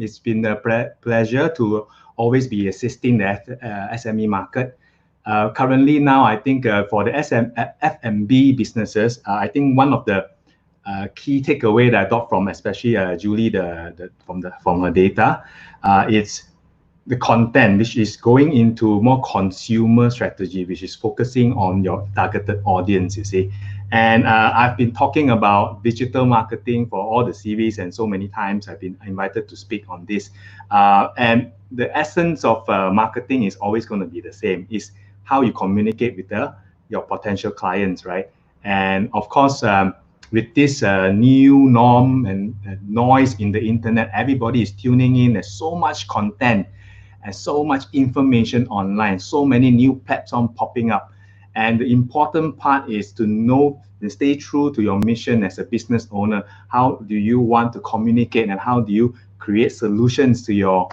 It's been a pleasure to always be assisting the SME market. Currently now, I think for the F&B businesses, I think one of the key takeaway that I got from especially Julie from her data, it's the content, which is going into more consumer strategy, which is focusing on your targeted audience, you see. And I've been talking about digital marketing for all the series, and so many times I've been invited to speak on this. And the essence of marketing is always going to be the same, is how you communicate with your potential clients, right? And of course, with this new norm and noise in the internet, everybody is tuning in. There's so much content and so much information online, so many new platforms popping up. And the important part is to know and stay true to your mission as a business owner. How do you want to communicate, and how do you create solutions to your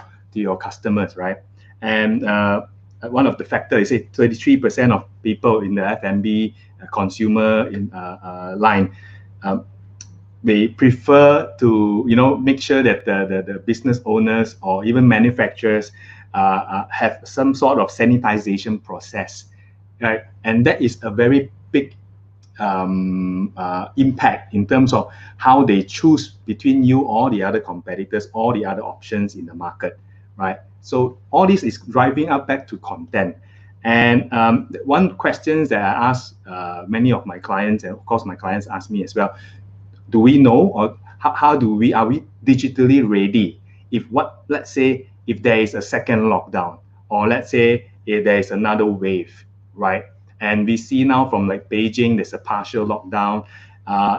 customers, right? And one of the factors is 33% of people in the F&B consumer line, they prefer to make sure that the business owners or even manufacturers have some sort of sanitization process, right? And that is a very big impact in terms of how they choose between you or the other competitors or the other options in the market, right? So all this is driving up back to content. And one question that I ask many of my clients, and of course my clients ask me as well, do we know, or are we digitally ready let's say if there is a second lockdown, or let's say if there is another wave, right? And we see now from like Beijing, there's a partial lockdown.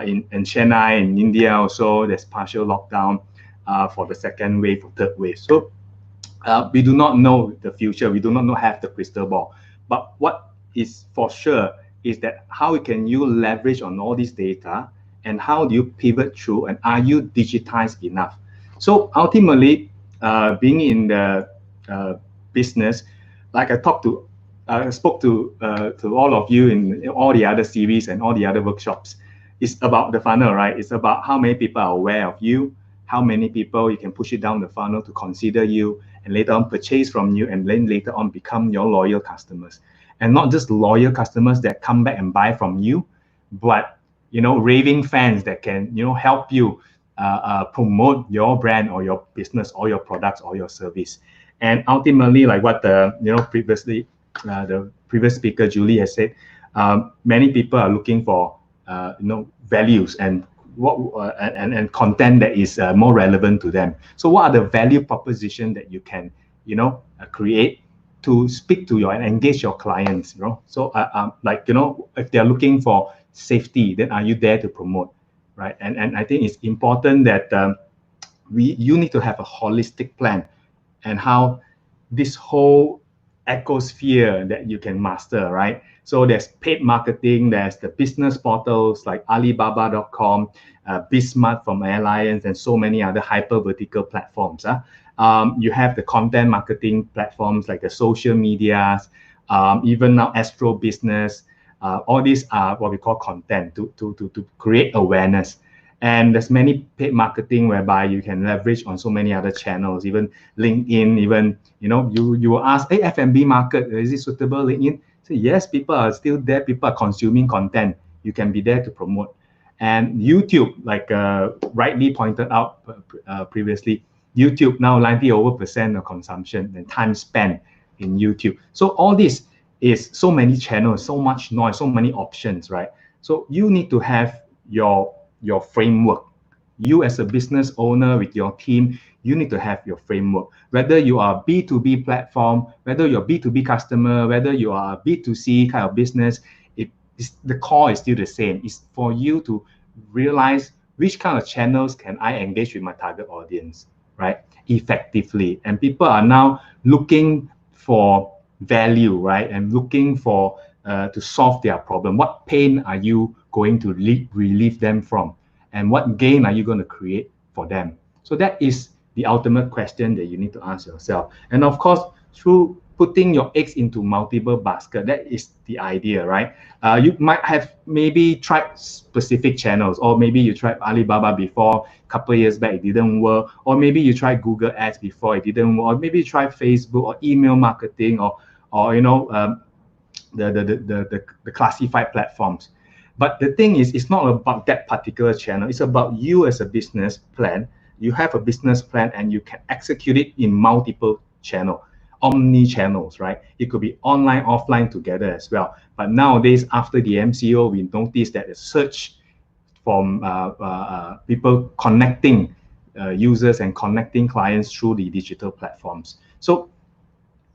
In Chennai, in India also, there's partial lockdown for the second wave or third wave. So we do not know the future. We do not have the crystal ball. But what is for sure is that how can you leverage on all this data, and how do you pivot through, and are you digitized enough? So ultimately, being in the business, like I spoke to all of you in all the other series and all the other workshops, it's about the funnel, right? It's about how many people are aware of you, how many people you can push it down the funnel to consider you, and later on purchase from you, and then later on become your loyal customers. And not just loyal customers that come back and buy from you, but raving fans that can help you promote your brand or your business or your products or your service. And ultimately, like what the previous speaker Julie has said, many people are looking for values and and content that is more relevant to them. So what are the value proposition that you can create to speak to and engage your clients? So if they're looking for safety, then are you there to promote, right? And I think it's important that you need to have a holistic plan, and how this whole ecosphere that you can master, right? So there's paid marketing, there's the business portals like Alibaba.com, Bismart from Airlines, and so many other hyper vertical platforms. You have the content marketing platforms like the social medias, even now Astro business. All these are what we call content to create awareness. And there's many paid marketing whereby you can leverage on so many other channels, even LinkedIn, even, you will ask, hey, F&B market, is it suitable, LinkedIn? So yes, people are still there. People are consuming content. You can be there to promote. And YouTube, like rightly pointed out previously, YouTube now 90% of consumption and time spent in YouTube. So all this is so many channels, so much noise, so many options, right? So you need to have your framework. You as a business owner with your team, you need to have your framework. Whether you are a B2B platform, whether you're a B2B customer, whether you are a B2C kind of business, the core is still the same. It's for you to realize which kind of channels can I engage with my target audience, right, effectively. And people are now looking for value, right, and looking for to solve their problem. What pain are you going to relieve them from, and what gain are you going to create for them? So that is the ultimate question that you need to ask yourself. And of course, through putting your eggs into multiple baskets, that is the idea, right? You might have maybe tried specific channels, or maybe you tried Alibaba before, a couple of years back, it didn't work, or maybe you tried Google Ads before, it didn't work, or maybe you tried Facebook or email marketing, or the classified platforms. But the thing is, it's not about that particular channel. It's about you as a business plan. You have a business plan and you can execute it in multiple channels, omni-channels, right? It could be online, offline together as well. But nowadays, after the MCO, we notice that the search from people connecting users and connecting clients through the digital platforms. So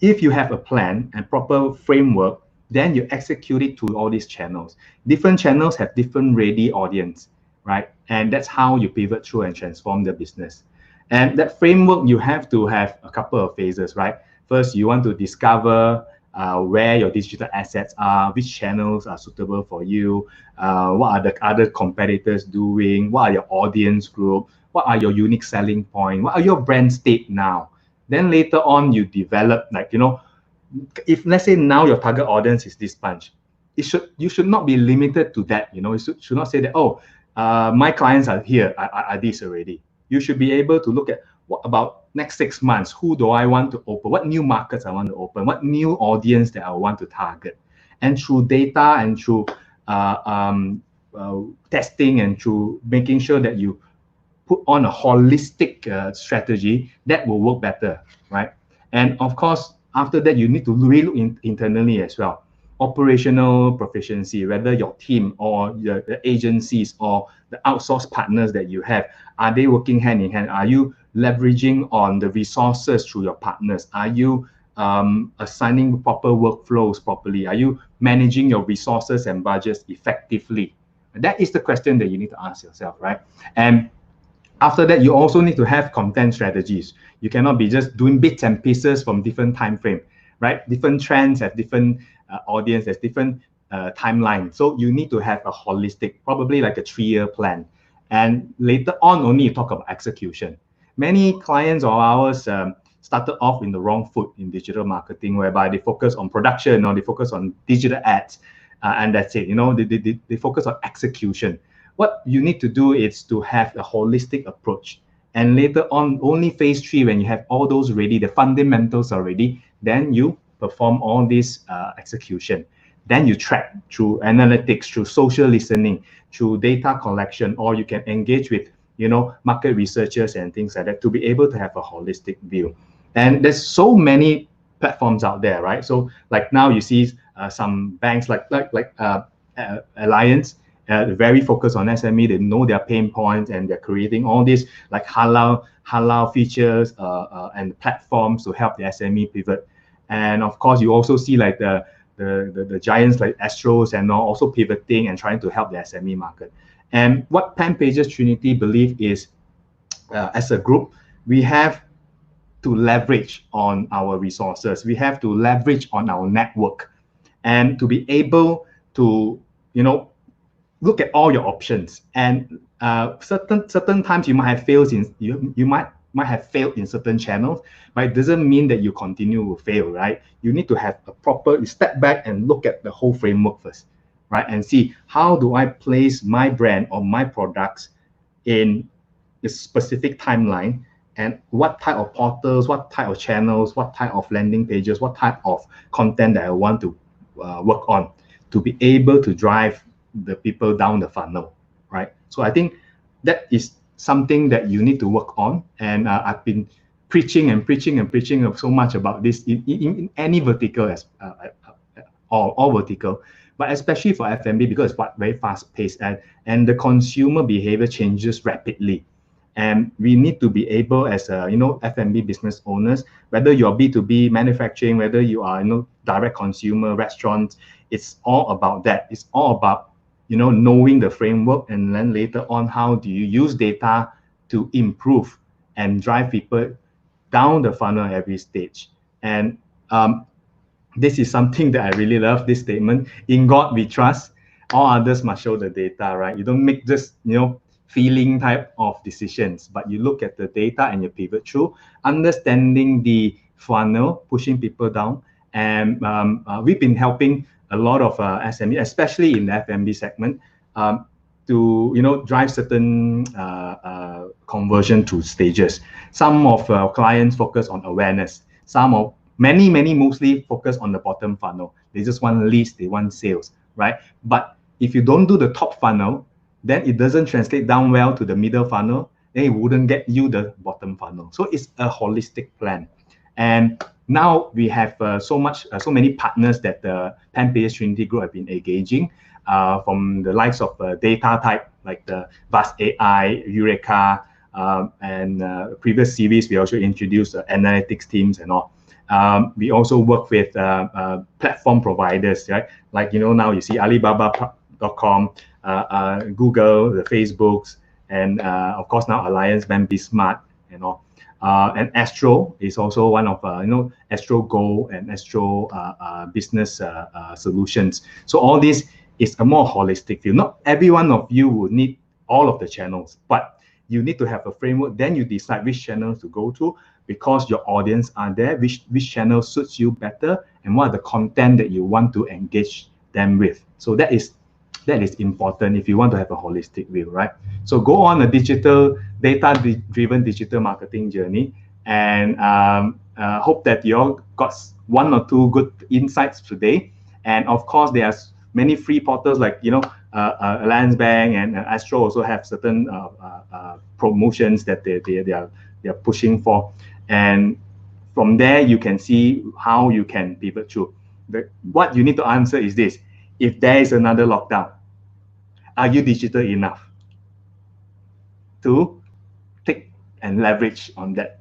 if you have a plan and proper framework, then you execute it to all these channels. Different channels have different ready audience, right? And that's how you pivot through and transform the business. And that framework, you have to have a couple of phases, right? First, you want to discover where your digital assets are, which channels are suitable for you, what are the other competitors doing, what are your audience group, what are your unique selling point, what are your brand state now. Then later on, you develop, like, if let's say now your target audience is this bunch, you should not be limited to that. You should not say that, oh, my clients are here, are this already. You should be able to look at what about next 6 months, who do I want to open, what new markets I want to open, what new audience that I want to target. And through data and through testing and through making sure that you put on a holistic strategy, that will work better, right? And of course, after that, you need to relook internally as well. Operational proficiency, whether your team or the agencies or the outsourced partners that you have, are they working hand in hand? Are you leveraging on the resources through your partners? Are you assigning proper workflows properly? Are you managing your resources and budgets effectively? That is the question that you need to ask yourself, right? And after that, you also need to have content strategies. You cannot be just doing bits and pieces from different time frame, right? Different trends have different audience, there's different timeline. So you need to have a holistic, probably like a 3-year plan. And later on, only you talk about execution. Many clients of ours started off in the wrong foot in digital marketing, whereby they focus on production or they focus on digital ads, and that's it. They focus on execution. What you need to do is to have a holistic approach. And later on, only phase 3, when you have all those ready, the fundamentals are ready, then you perform all this execution. Then you track through analytics, through social listening, through data collection, or you can engage with, market researchers and things like that to be able to have a holistic view. And there's so many platforms out there, right? So like now you see some banks like Alliance, very focused on SME. They know their pain points and they're creating all these like halal features and platforms to help the SME pivot. And of course, you also see like the giants like Astros and all also pivoting and trying to help the SME market. And what Pan Pages Trinity believe is, as a group, we have to leverage on our resources. We have to leverage on our network, and to be able to, look at all your options. And certain times you might have failed you might have failed in certain channels, but it doesn't mean that you continue to fail, right? You need to have a proper step back and look at the whole framework first, right? And see, how do I place my brand or my products in a specific timeline, and what type of portals, what type of channels, what type of landing pages, what type of content that I want to work on to be able to drive the people down the funnel, right? So I think that is something that you need to work on. And I've been preaching so much about this in any vertical, as all vertical, but especially for F&B, because it's very fast paced and the consumer behavior changes rapidly. And we need to be able, as F&B business owners, whether you're B2B manufacturing, whether you are direct consumer restaurants, it's all about that. It's all about knowing the framework, and then later on, how do you use data to improve and drive people down the funnel at every stage. And this is something that I really love, this statement: in God we trust, all others must show the data, right? You don't make just feeling type of decisions, but you look at the data and you pivot through, understanding the funnel, pushing people down. And we've been helping a lot of SME, especially in the F&B segment, to drive certain conversion to stages. Some of our clients focus on awareness. Many mostly focus on the bottom funnel. They just want leads, they want sales, right? But if you don't do the top funnel, then it doesn't translate down well to the middle funnel, then it wouldn't get you the bottom funnel. So it's a holistic plan. And now we have so many partners that the Pan Payers Trinity Group have been engaging, from the likes of data type like the Vast AI, Eureka, and previous series we also introduced analytics teams and all. We also work with platform providers, right? Like, now you see Alibaba.com, Google, the Facebooks, and of course now Alliance Bank, Be Smart, and all. And Astro is also one of Astro Go and Astro business solutions. So all this is a more holistic view. Not every one of you will need all of the channels, but you need to have a framework. Then you decide which channels to go to, because your audience are there, which channel suits you better, and what are the content that you want to engage them with. So that is important if you want to have a holistic view, right? So go on a data-driven digital marketing journey, and hope that you all got one or two good insights today. And of course, there's many free portals like Alliance Bank and Astro also have certain promotions that they are pushing for, and from there you can see how you can pivot through. What you need to answer is this: if there is another lockdown, are you digital enough to take and leverage on that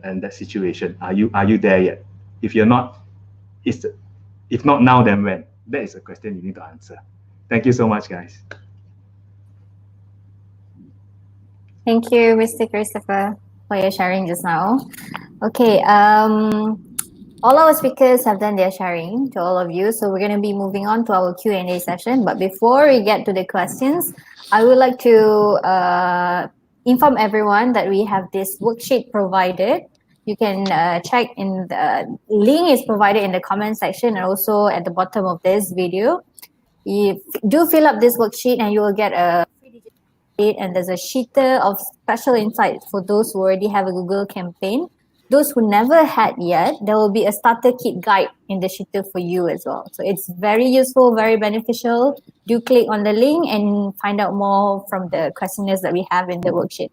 and that situation? Are you there yet? If you're not, if not now, then when? That is a question you need to answer. Thank you so much, guys. Thank you, Mr. Christopher, for your sharing just now. Okay, all our speakers have done their sharing to all of you, so we're going to be moving on to our Q&A session. But before we get to the questions, I would like to inform everyone that we have this worksheet provided. You can check in the link is provided in the comment section and also at the bottom of this video. Do fill up this worksheet and you will get a free digital sheet, and there's a sheeter of special insights for those who already have a Google campaign. Those who never had yet, there will be a starter kit guide in the sheeter for you as well. So it's very useful, very beneficial. Do click on the link and find out more from the questionnaires that we have in the worksheet.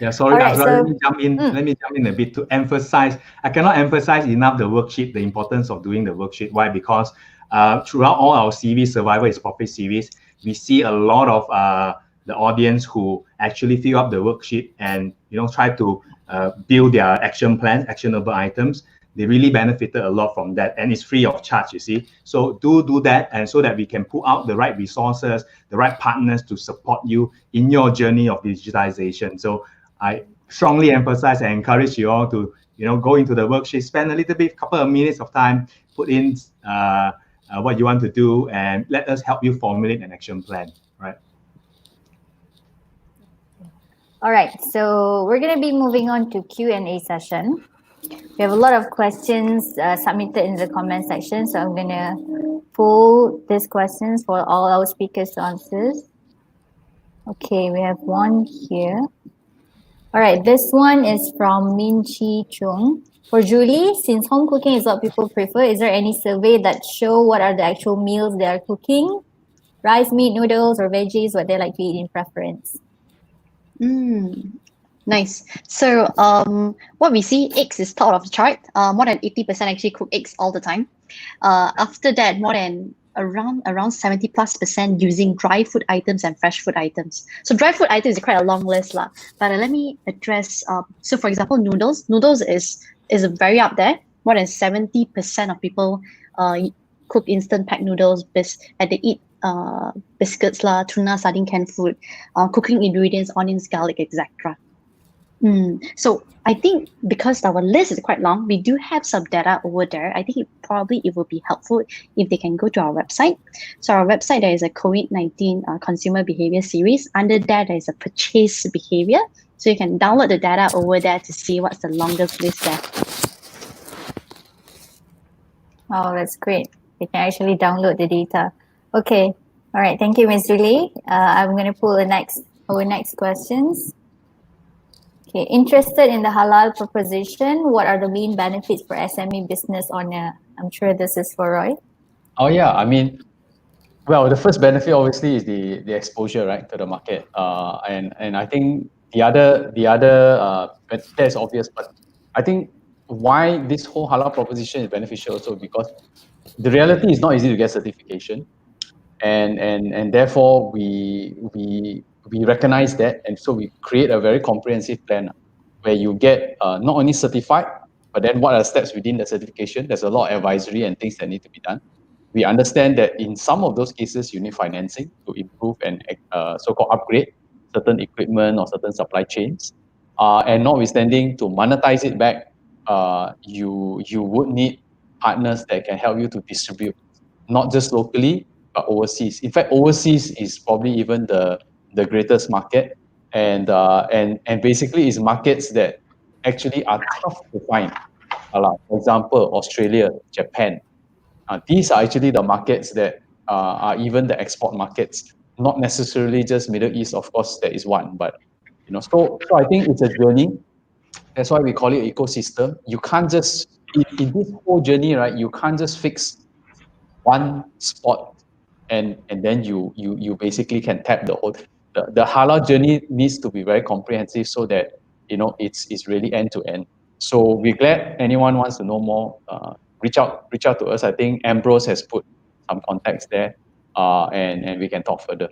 Yeah, sorry, All right, let me jump in. Let me jump in a bit to emphasize. I cannot emphasize enough the worksheet, the importance of doing the worksheet. Why? Because throughout all our series, Survival is Profit series, we see a lot of the audience who actually fill up the worksheet and try to build their action plans, actionable items. They really benefited a lot from that, and it's free of charge, you see. So do that, and so that we can pull out the right resources, the right partners to support you in your journey of digitization. So I strongly emphasize and encourage you all to go into the worksheet, spend a little bit, couple of minutes of time, put in what you want to do, and let us help you formulate an action plan, right? All right, so we're going to be moving on to Q&A session. We have a lot of questions submitted in the comment section, so I'm going to pull these questions for all our speakers to answer. Okay, we have one here. All right, this one is from Min Chi Chung. For Julie, since home cooking is what people prefer, is there any survey that show what are the actual meals they are cooking? Rice, meat, noodles, or veggies, what they like to eat in preference? Nice. So what we see, eggs is top of the chart. More than 80% actually cook eggs all the time. After that, more than around 70+% using dry food items and fresh food items. So dry food items is quite a long list lah. But let me address. So for example, noodles. Noodles is very up there. More than 70% of people cook instant pack noodles, and they eat biscuits lah, tuna, sardine, canned food, cooking ingredients, onions, garlic, etc. So I think because our list is quite long, we do have some data over there. I think it would be helpful if they can go to our website. So our website, there is a COVID-19 consumer behavior series. Under that, there is a purchase behavior. So you can download the data over there to see what's the longest list there. Oh, that's great. You can actually download the data. Okay. All right. Thank you, Ms. Julie. I'm going to pull our next questions. Okay. Interested in the halal proposition, what are the main benefits for SME business owner? I'm sure this is for Roy. Oh yeah, I mean, Well, the first benefit obviously is the exposure, right, to the market. And I think but that's obvious, but I think why this whole halal proposition is beneficial also because the reality is not easy to get certification, and therefore we recognize that, and so we create a very comprehensive plan where you get not only certified, but then what are the steps within the certification. There's a lot of advisory and things that need to be done. We understand that in some of those cases you need financing to improve and so-called upgrade certain equipment or certain supply chains, and notwithstanding, to monetize it back, you would need partners that can help you to distribute, not just locally but overseas. In fact, overseas is probably even the greatest market, and basically is markets that actually are tough to find. For example, Australia, Japan. These are actually the markets that are even the export markets, not necessarily just Middle East. Of course, there is one, but so I think it's a journey. That's why we call it ecosystem. You can't just in this whole journey, right? You can't just fix one spot and then you basically can tap the whole. The halal journey needs to be very comprehensive so that it's really end to end. So we're glad anyone wants to know more. Reach out to us. I think Ambrose has put some context there, and we can talk further.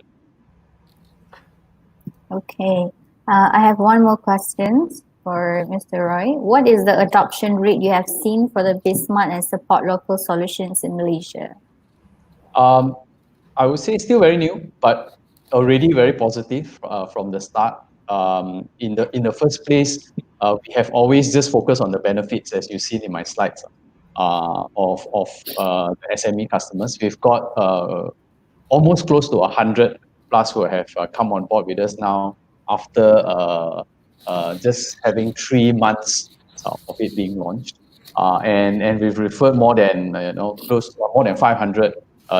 Okay. I have one more question for Mr. Roy. What is the adoption rate you have seen for the BizSmart and support local solutions in Malaysia? I would say still very new, but already very positive from the start. In the first place, we have always just focused on the benefits, as you've seen in my slides, of the SME customers. We've got almost close to 100 plus who have come on board with us now after just having 3 months of it being launched, and we've referred more than close to more than 500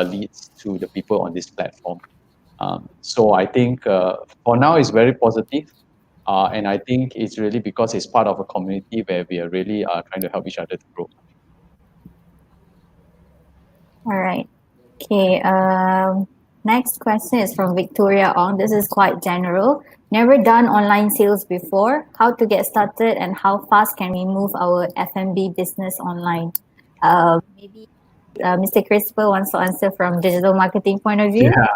leads to the people on this platform. So I think for now it's very positive, and I think it's really because it's part of a community where we are really trying to help each other to grow. All right. Okay. Next question is from Victoria Ong. This is quite general. Never done online sales before. How to get started and how fast can we move our F&B business online? Maybe Mr. Christopher wants to answer from digital marketing point of view. Yeah.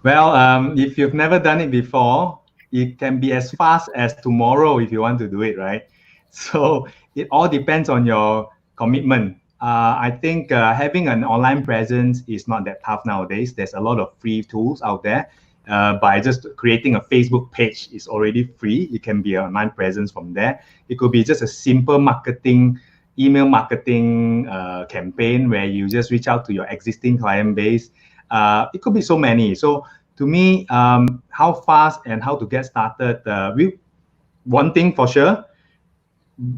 Well, if you've never done it before, it can be as fast as tomorrow if you want to do it, right? So it all depends on your commitment. I think having an online presence is not that tough nowadays. There's a lot of free tools out there. By just creating a Facebook page is already free. It can be an online presence from there. It could be just a simple email marketing campaign where you just reach out to your existing client base. It could be so many. So to me, how fast and how to get started, one thing for sure,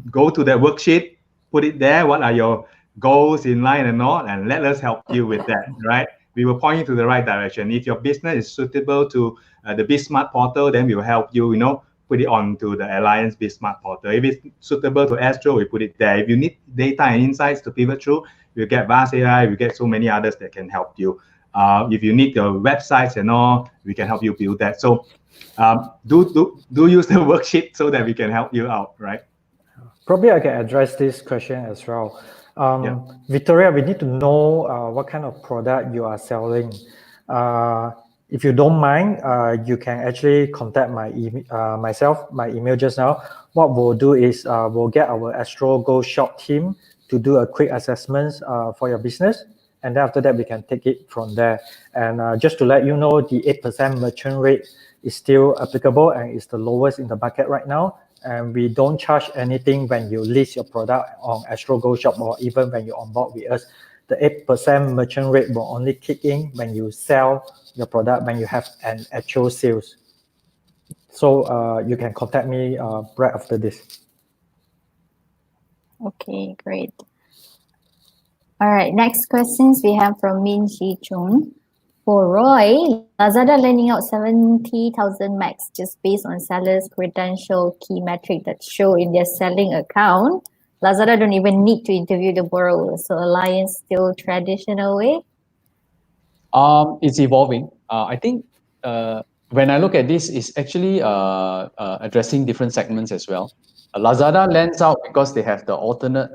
go to that worksheet, put it there. What are your goals in line and all, and let us help you with that, right? We will point you to the right direction. If your business is suitable to the BizSmart portal, then we will help you, put it onto the Alliance BizSmart portal. If it's suitable to Astro, we put it there. If you need data and insights to pivot through, we'll get Vast AI, we get so many others that can help you. If you need your websites and all, we can help you build that. So do use the worksheet so that we can help you out, right? Probably I can address this question as well. Victoria, we need to know what kind of product you are selling. If you don't mind, you can actually contact my email just now. What we'll do is we'll get our Astro Go Shop team to do a quick assessment for your business. And then after that, we can take it from there. And just to let you know, the 8% merchant rate is still applicable and is the lowest in the market right now. And we don't charge anything when you list your product on Astro Go Shop or even when you onboard with us. The 8% merchant rate will only kick in when you sell your product, when you have an actual sales. So you can contact me right after this. Okay, great. All right, next questions we have from Min Shi Chun. For Roy, Lazada lending out 70,000 max just based on sellers' credential key metric that show in their selling account. Lazada don't even need to interview the borrower, so Alliance still traditional way? It's evolving. I think when I look at this, it's actually addressing different segments as well. Lazada lends out because they have the alternate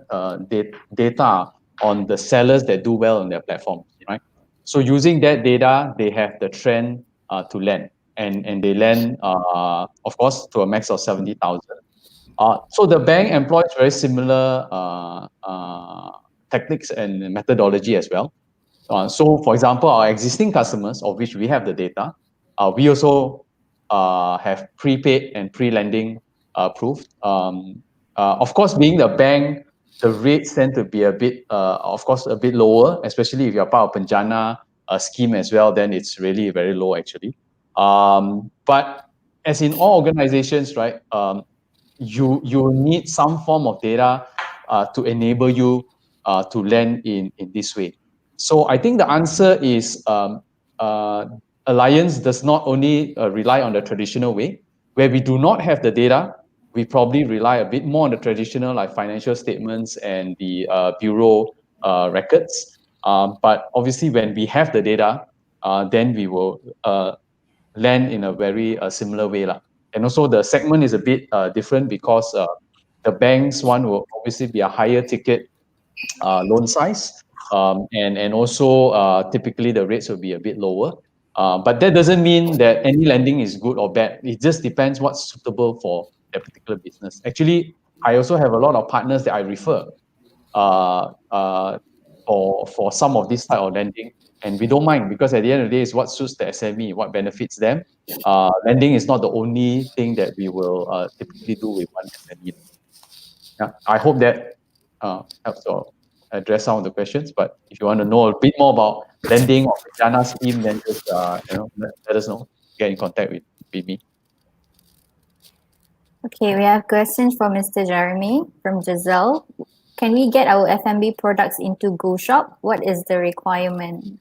data on the sellers that do well on their platform, right? So using that data, they have the trend to lend, and they lend, of course, to a max of 70,000. So the bank employs very similar techniques and methodology as well. So, for example, our existing customers, of which we have the data, we also have prepaid and pre-lending approved. Of course, being the bank, the rates tend to be a bit, of course, a bit lower, especially if you're part of Penjana scheme as well, then it's really very low actually. But as in all organizations, right, you need some form of data to enable you to lend in this way. So I think the answer is Alliance does not only rely on the traditional way. Where we do not have the data, we probably rely a bit more on the traditional, like financial statements and the bureau records. But obviously, when we have the data, then we will lend in a very similar way. And also the segment is a bit different because the bank's one will obviously be a higher ticket loan size. And also typically the rates will be a bit lower. But that doesn't mean that any lending is good or bad. It just depends what's suitable for that particular business. Actually, I also have a lot of partners that I refer for some of this type of lending. And we don't mind because at the end of the day, it's what suits the SME, what benefits them. Lending is not the only thing that we will typically do with one SME. Yeah, I hope that helps to address some of the questions. But if you want to know a bit more about lending or the Jana scheme, then just let us know. Get in contact with me. Okay, we have questions from Mr. Jeremy from Giselle. Can we get our F&B products into Go Shop? What is the requirement?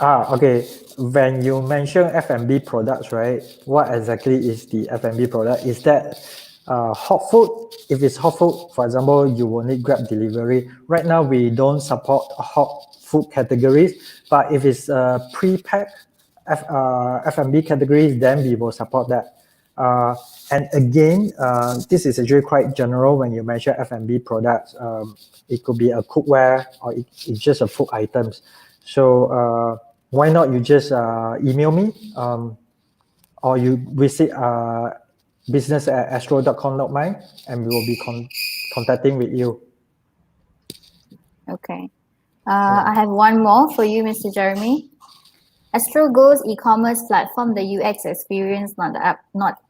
Okay. When you mention F&B products, right? What exactly is the F&B product? Is that hot food? If it's hot food, for example, you will need Grab delivery. Right now, we don't support hot food categories, but if it's pre-packed F&B categories, then we will support that. And again, this is actually quite general when you mention F&B products. It could be a cookware or it's just a food items. So why not you just email me or you visit business@astro.com.my and we will be contacting with you. Okay. I have one more for you, Mr. Jeremy. Astro Go's e-commerce platform, the UX experience not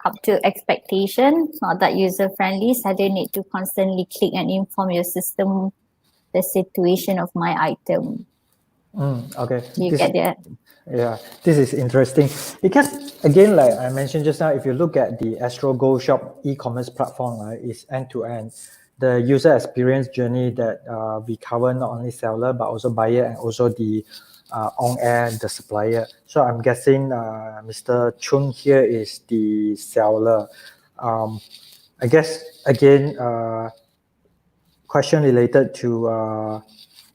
up to expectation, not that user friendly, so they need to constantly click and inform your system the situation of my item. Okay. You get that? Yeah, this is interesting because again, like I mentioned just now, if you look at the Astro Go Shop e-commerce platform, right, it's end-to-end. The user experience journey that we cover not only seller but also buyer and also the on-air, the supplier. So I'm guessing Mr. Chun here is the seller. I guess again, question related to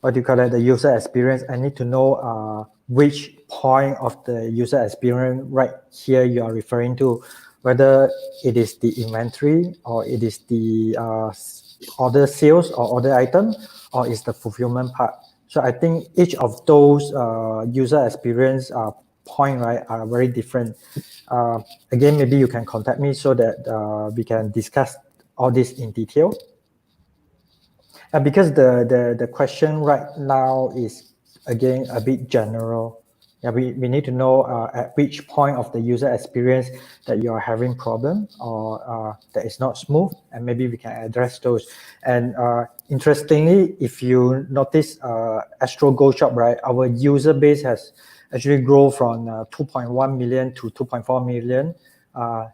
what do you call it, the user experience. I need to know which point of the user experience right here you are referring to, whether it is the inventory or it is the order sales or order item or is the fulfillment part. So I think each of those user experience point, right, are very different. Again, maybe you can contact me so that we can discuss all this in detail. Because the question right now is again a bit general. Yeah, we need to know at which point of the user experience that you are having problem or that is not smooth, and maybe we can address those. And interestingly, if you notice Astro Go Shop, right, our user base has actually grown from 2.1 million to 2.4 million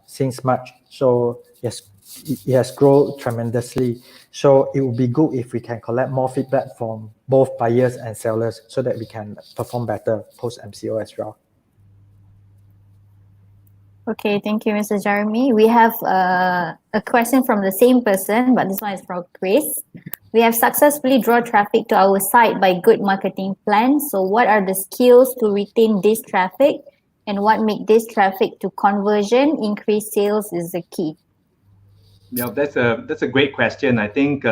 since March. So yes, it has grown tremendously. So it would be good if we can collect more feedback from both buyers and sellers so that we can perform better post MCO as well. Okay, thank you, Mr. Jeremy. We have a question from the same person, but this one is from Chris. We have successfully drawn traffic to our site by good marketing plan. So what are the skills to retain this traffic, and what make this traffic to conversion increase sales is the key? Yeah, that's a great question. I think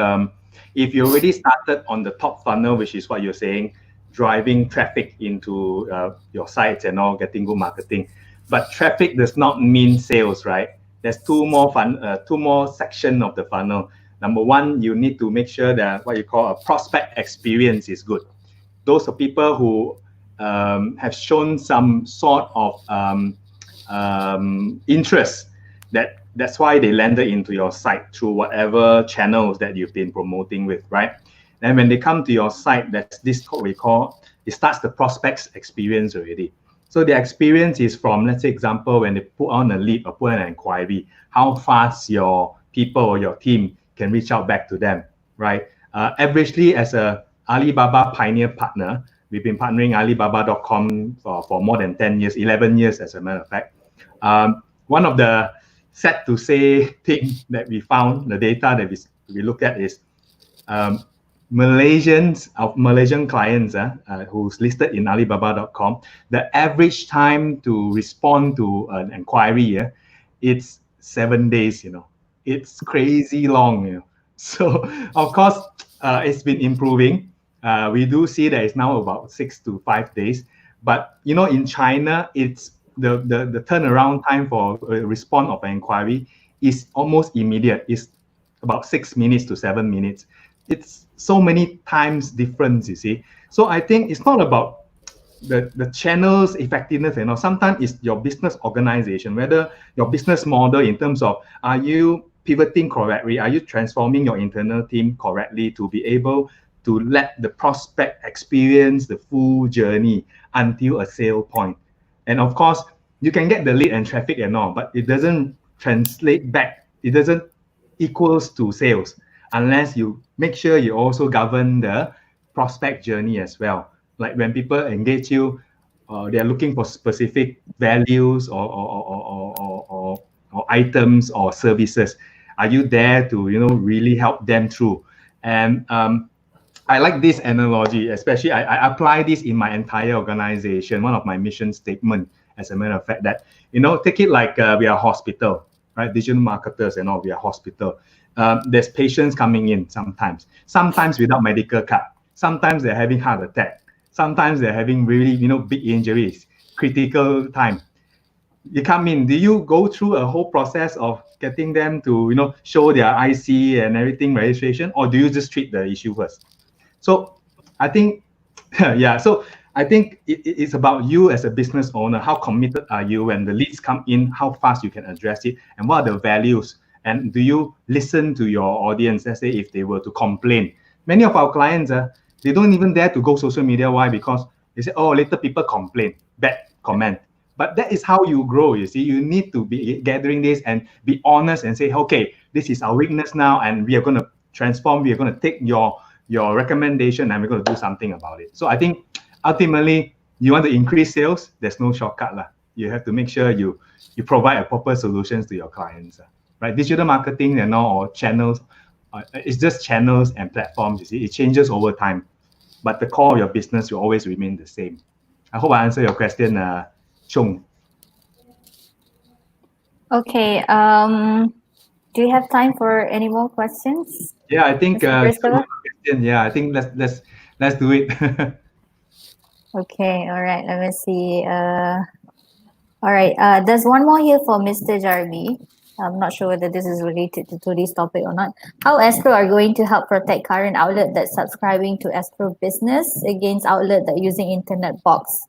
if you already started on the top funnel, which is what you're saying, driving traffic into your sites and all, getting good marketing, but traffic does not mean sales, right? There's two more section of the funnel. Number one, you need to make sure that what you call a prospect experience is good. Those are people who have shown some sort of interest. That's why they landed into your site through whatever channels that you've been promoting with, right? And when they come to your site, that's this what we call, it starts the prospects experience already. So the experience is from, let's say, example, when they put on a lead or put on an inquiry, how fast your people or your team can reach out back to them, right? Averagely, as a Alibaba Pioneer partner, we've been partnering Alibaba.com for more than 10 years, 11 years, as a matter of fact. One of the sad to say thing that we found, the data that we look at is Malaysian clients who's listed in Alibaba.com, the average time to respond to an inquiry, it's 7 days, It's crazy long, So, of course, it's been improving. We do see that it's now about 6 to 5 days. But, in China, it's the turnaround time for a response of an inquiry is almost immediate. It's about 6 minutes to 7 minutes. It's so many times difference, you see. So I think it's not about the channel's effectiveness, sometimes it's your business organization, whether your business model in terms of, are you pivoting correctly? Are you transforming your internal team correctly to be able to let the prospect experience the full journey until a sale point? And of course, you can get the lead and traffic and all, but it doesn't translate back. It doesn't equals to sales unless you make sure you also govern the prospect journey as well. Like when people engage you, they're looking for specific values or items or services. Are you there to really help them through? And I like this analogy, especially I apply this in my entire organization. One of my mission statement, as a matter of fact, that take it like we are a hospital, right? Digital marketers and all, we are hospital. There's patients coming in sometimes without medical card. Sometimes they're having heart attack. Sometimes they're having really big injuries, critical time. You come in, do you go through a whole process of getting them to show their IC and everything, registration, or do you just treat the issue first? So I think so I think it's about you as a business owner. How committed are you when the leads come in? How fast you can address it, and what are the values? And do you listen to your audience? Let's say if they were to complain, many of our clients they don't even dare to go social media. Why? Because they say, oh, later people complain, bad comment. But that is how you grow. You see, you need to be gathering this and be honest and say, okay, this is our weakness now, and we are going to transform. We are going to take your recommendation and we're going to do something about it. So I think ultimately, you want to increase sales, there's no shortcut. You have to make sure you provide a proper solutions to your clients. Right? Digital marketing and all, or channels, it's just channels and platforms. You see, it changes over time, but the core of your business will always remain the same. I hope I answered your question, Chung. Okay. Do you have time for any more questions? Yeah, I think I think let's do it. Okay, all right. Let me see. All right. There's one more here for Mr. Jeremy. I'm not sure whether this is related to this topic or not. How Astro are going to help protect current outlet that's subscribing to Astro Business against outlet that using internet box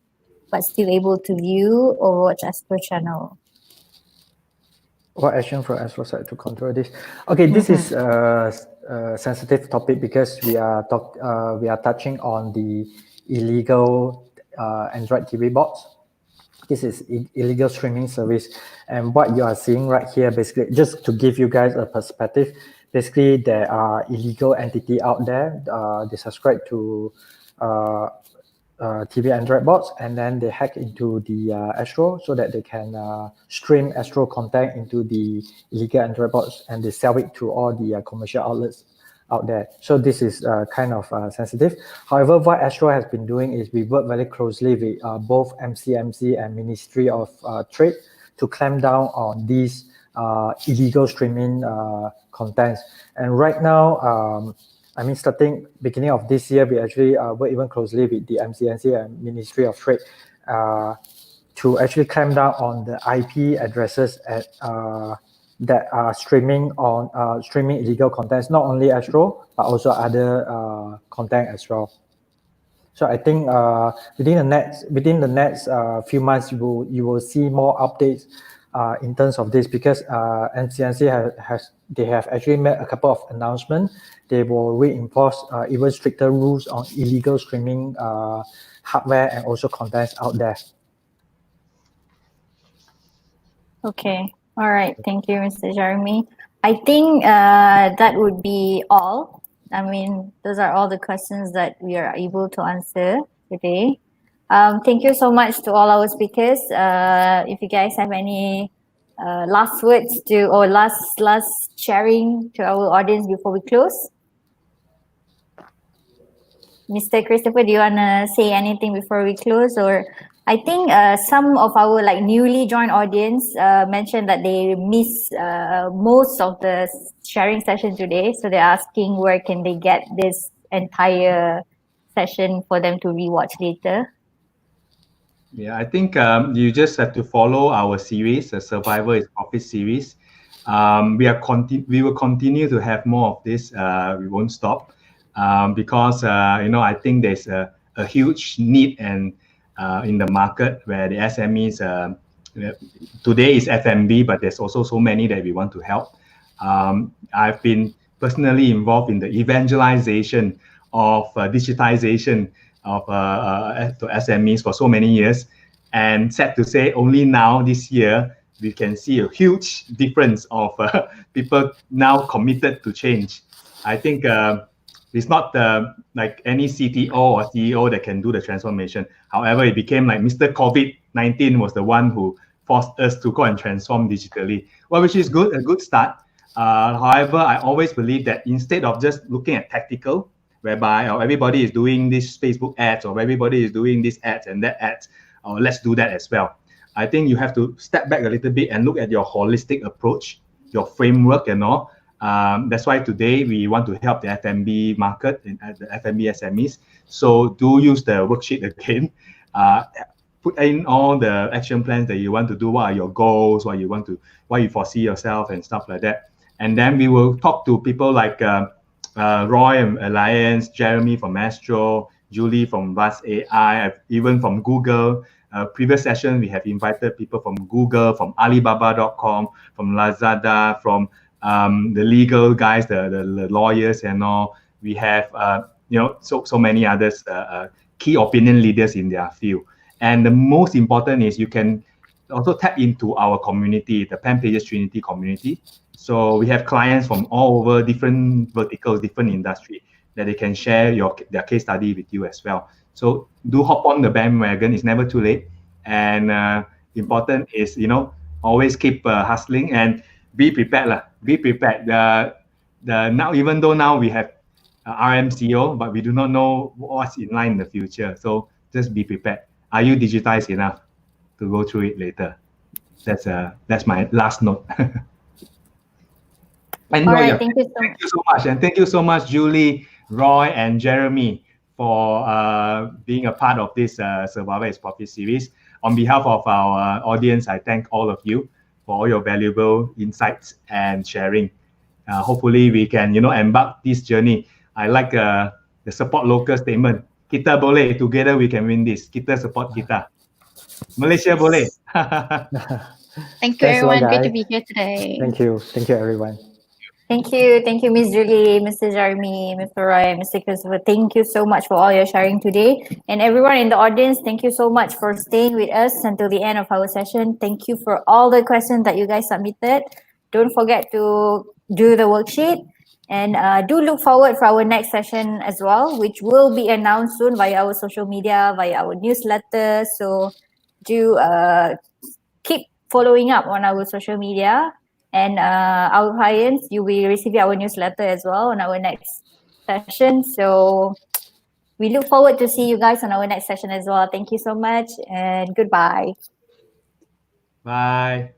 but still able to view or watch Astro channel? What action for Astro side to control this? Okay, this is a sensitive topic because we are touching on the illegal Android TV bots. This is illegal streaming service, and what you are seeing right here, basically, just to give you guys a perspective, basically there are illegal entity out there. They subscribe to TV Android bots, and then they hack into the Astro so that they can stream Astro content into the illegal Android bots, and they sell it to all the commercial outlets out there. So this is kind of sensitive. However, what Astro has been doing is we work very closely with both MCMC and Ministry of Trade to clamp down on these illegal streaming contents. And right now, I mean, starting beginning of this year, we actually work even closely with the MCNC and Ministry of Trade to actually clamp down on the IP addresses at, that are streaming illegal contents, not only Astro, but also other content as well. So I think within the next few months, you will see more updates in terms of this, because NCNC they have actually made a couple of announcements. They will reinforce even stricter rules on illegal streaming hardware and also contents out there. Okay. All right. Thank you, Mr. Jeremy. I think that would be all. I mean, those are all the questions that we are able to answer today. Thank you so much to all our speakers. If you guys have any last words or last sharing to our audience before we close. Mr. Christopher, do you want to say anything before we close? Or I think some of our newly joined audience mentioned that they miss most of the sharing session today. So they're asking where can they get this entire session for them to rewatch later. Yeah, I think you just have to follow our series, the Survival is Profit series. We will continue to have more of this. We won't stop because I think there's a huge need and in the market where the SMEs today is F&B, but there's also so many that we want to help. I've been personally involved in the evangelization of digitization of to SMEs for so many years, and sad to say, only now this year we can see a huge difference of people now committed to change. I think it's not like any CTO or CEO that can do the transformation. However, it became like Mr. COVID-19 was the one who forced us to go and transform digitally, well, which is good, a good start. However, I always believe that instead of just looking at tactical, whereby everybody is doing this Facebook ads or everybody is doing this ads and that ads, let's do that as well. I think you have to step back a little bit and look at your holistic approach, your framework and all. That's why today we want to help the F&B market and the F&B SMEs. So do use the worksheet again. Put in all the action plans that you want to do. What are your goals? What you foresee yourself and stuff like that. And then we will talk to people like Roy and Alliance, Jeremy from Astro, Julie from Buzz AI, even from Google. Previous session, we have invited people from Google, from Alibaba.com, from Lazada, from the legal guys, the lawyers and all. We have, so many others, key opinion leaders in their field. And the most important is you can also tap into our community, the Pen Pages Trinity community. So we have clients from all over different verticals, different industry that they can share their case study with you as well. So do hop on the bandwagon. It's never too late. And important is, always keep hustling and be prepared. Be prepared. Now, even though now we have RMCO, but we do not know what's in line in the future. So just be prepared. Are you digitized enough to go through it later? That's my last note. And all right, thank you so much. And thank you so much, Julie, Roy, and Jeremy for being a part of this Survival is Profit series. On behalf of our audience, I thank all of you for all your valuable insights and sharing. Hopefully, we can, embark this journey. I like the support local statement. Kita boleh, together we can win this. Kita support kita. Malaysia boleh. Thank you, everyone. Great to be here today. Thank you. Thank you, everyone. Thank you, Ms. Julie, Mr. Jeremy, Mr. Roy, Mr. Christopher. Thank you so much for all your sharing today. And everyone in the audience, thank you so much for staying with us until the end of our session. Thank you for all the questions that you guys submitted. Don't forget to do the worksheet. And do look forward for our next session as well, which will be announced soon via our social media, via our newsletter. So do keep following up on our social media. And our clients, you will receive our newsletter as well on our next session. So we look forward to see you guys on our next session as well. Thank you so much and goodbye. Bye.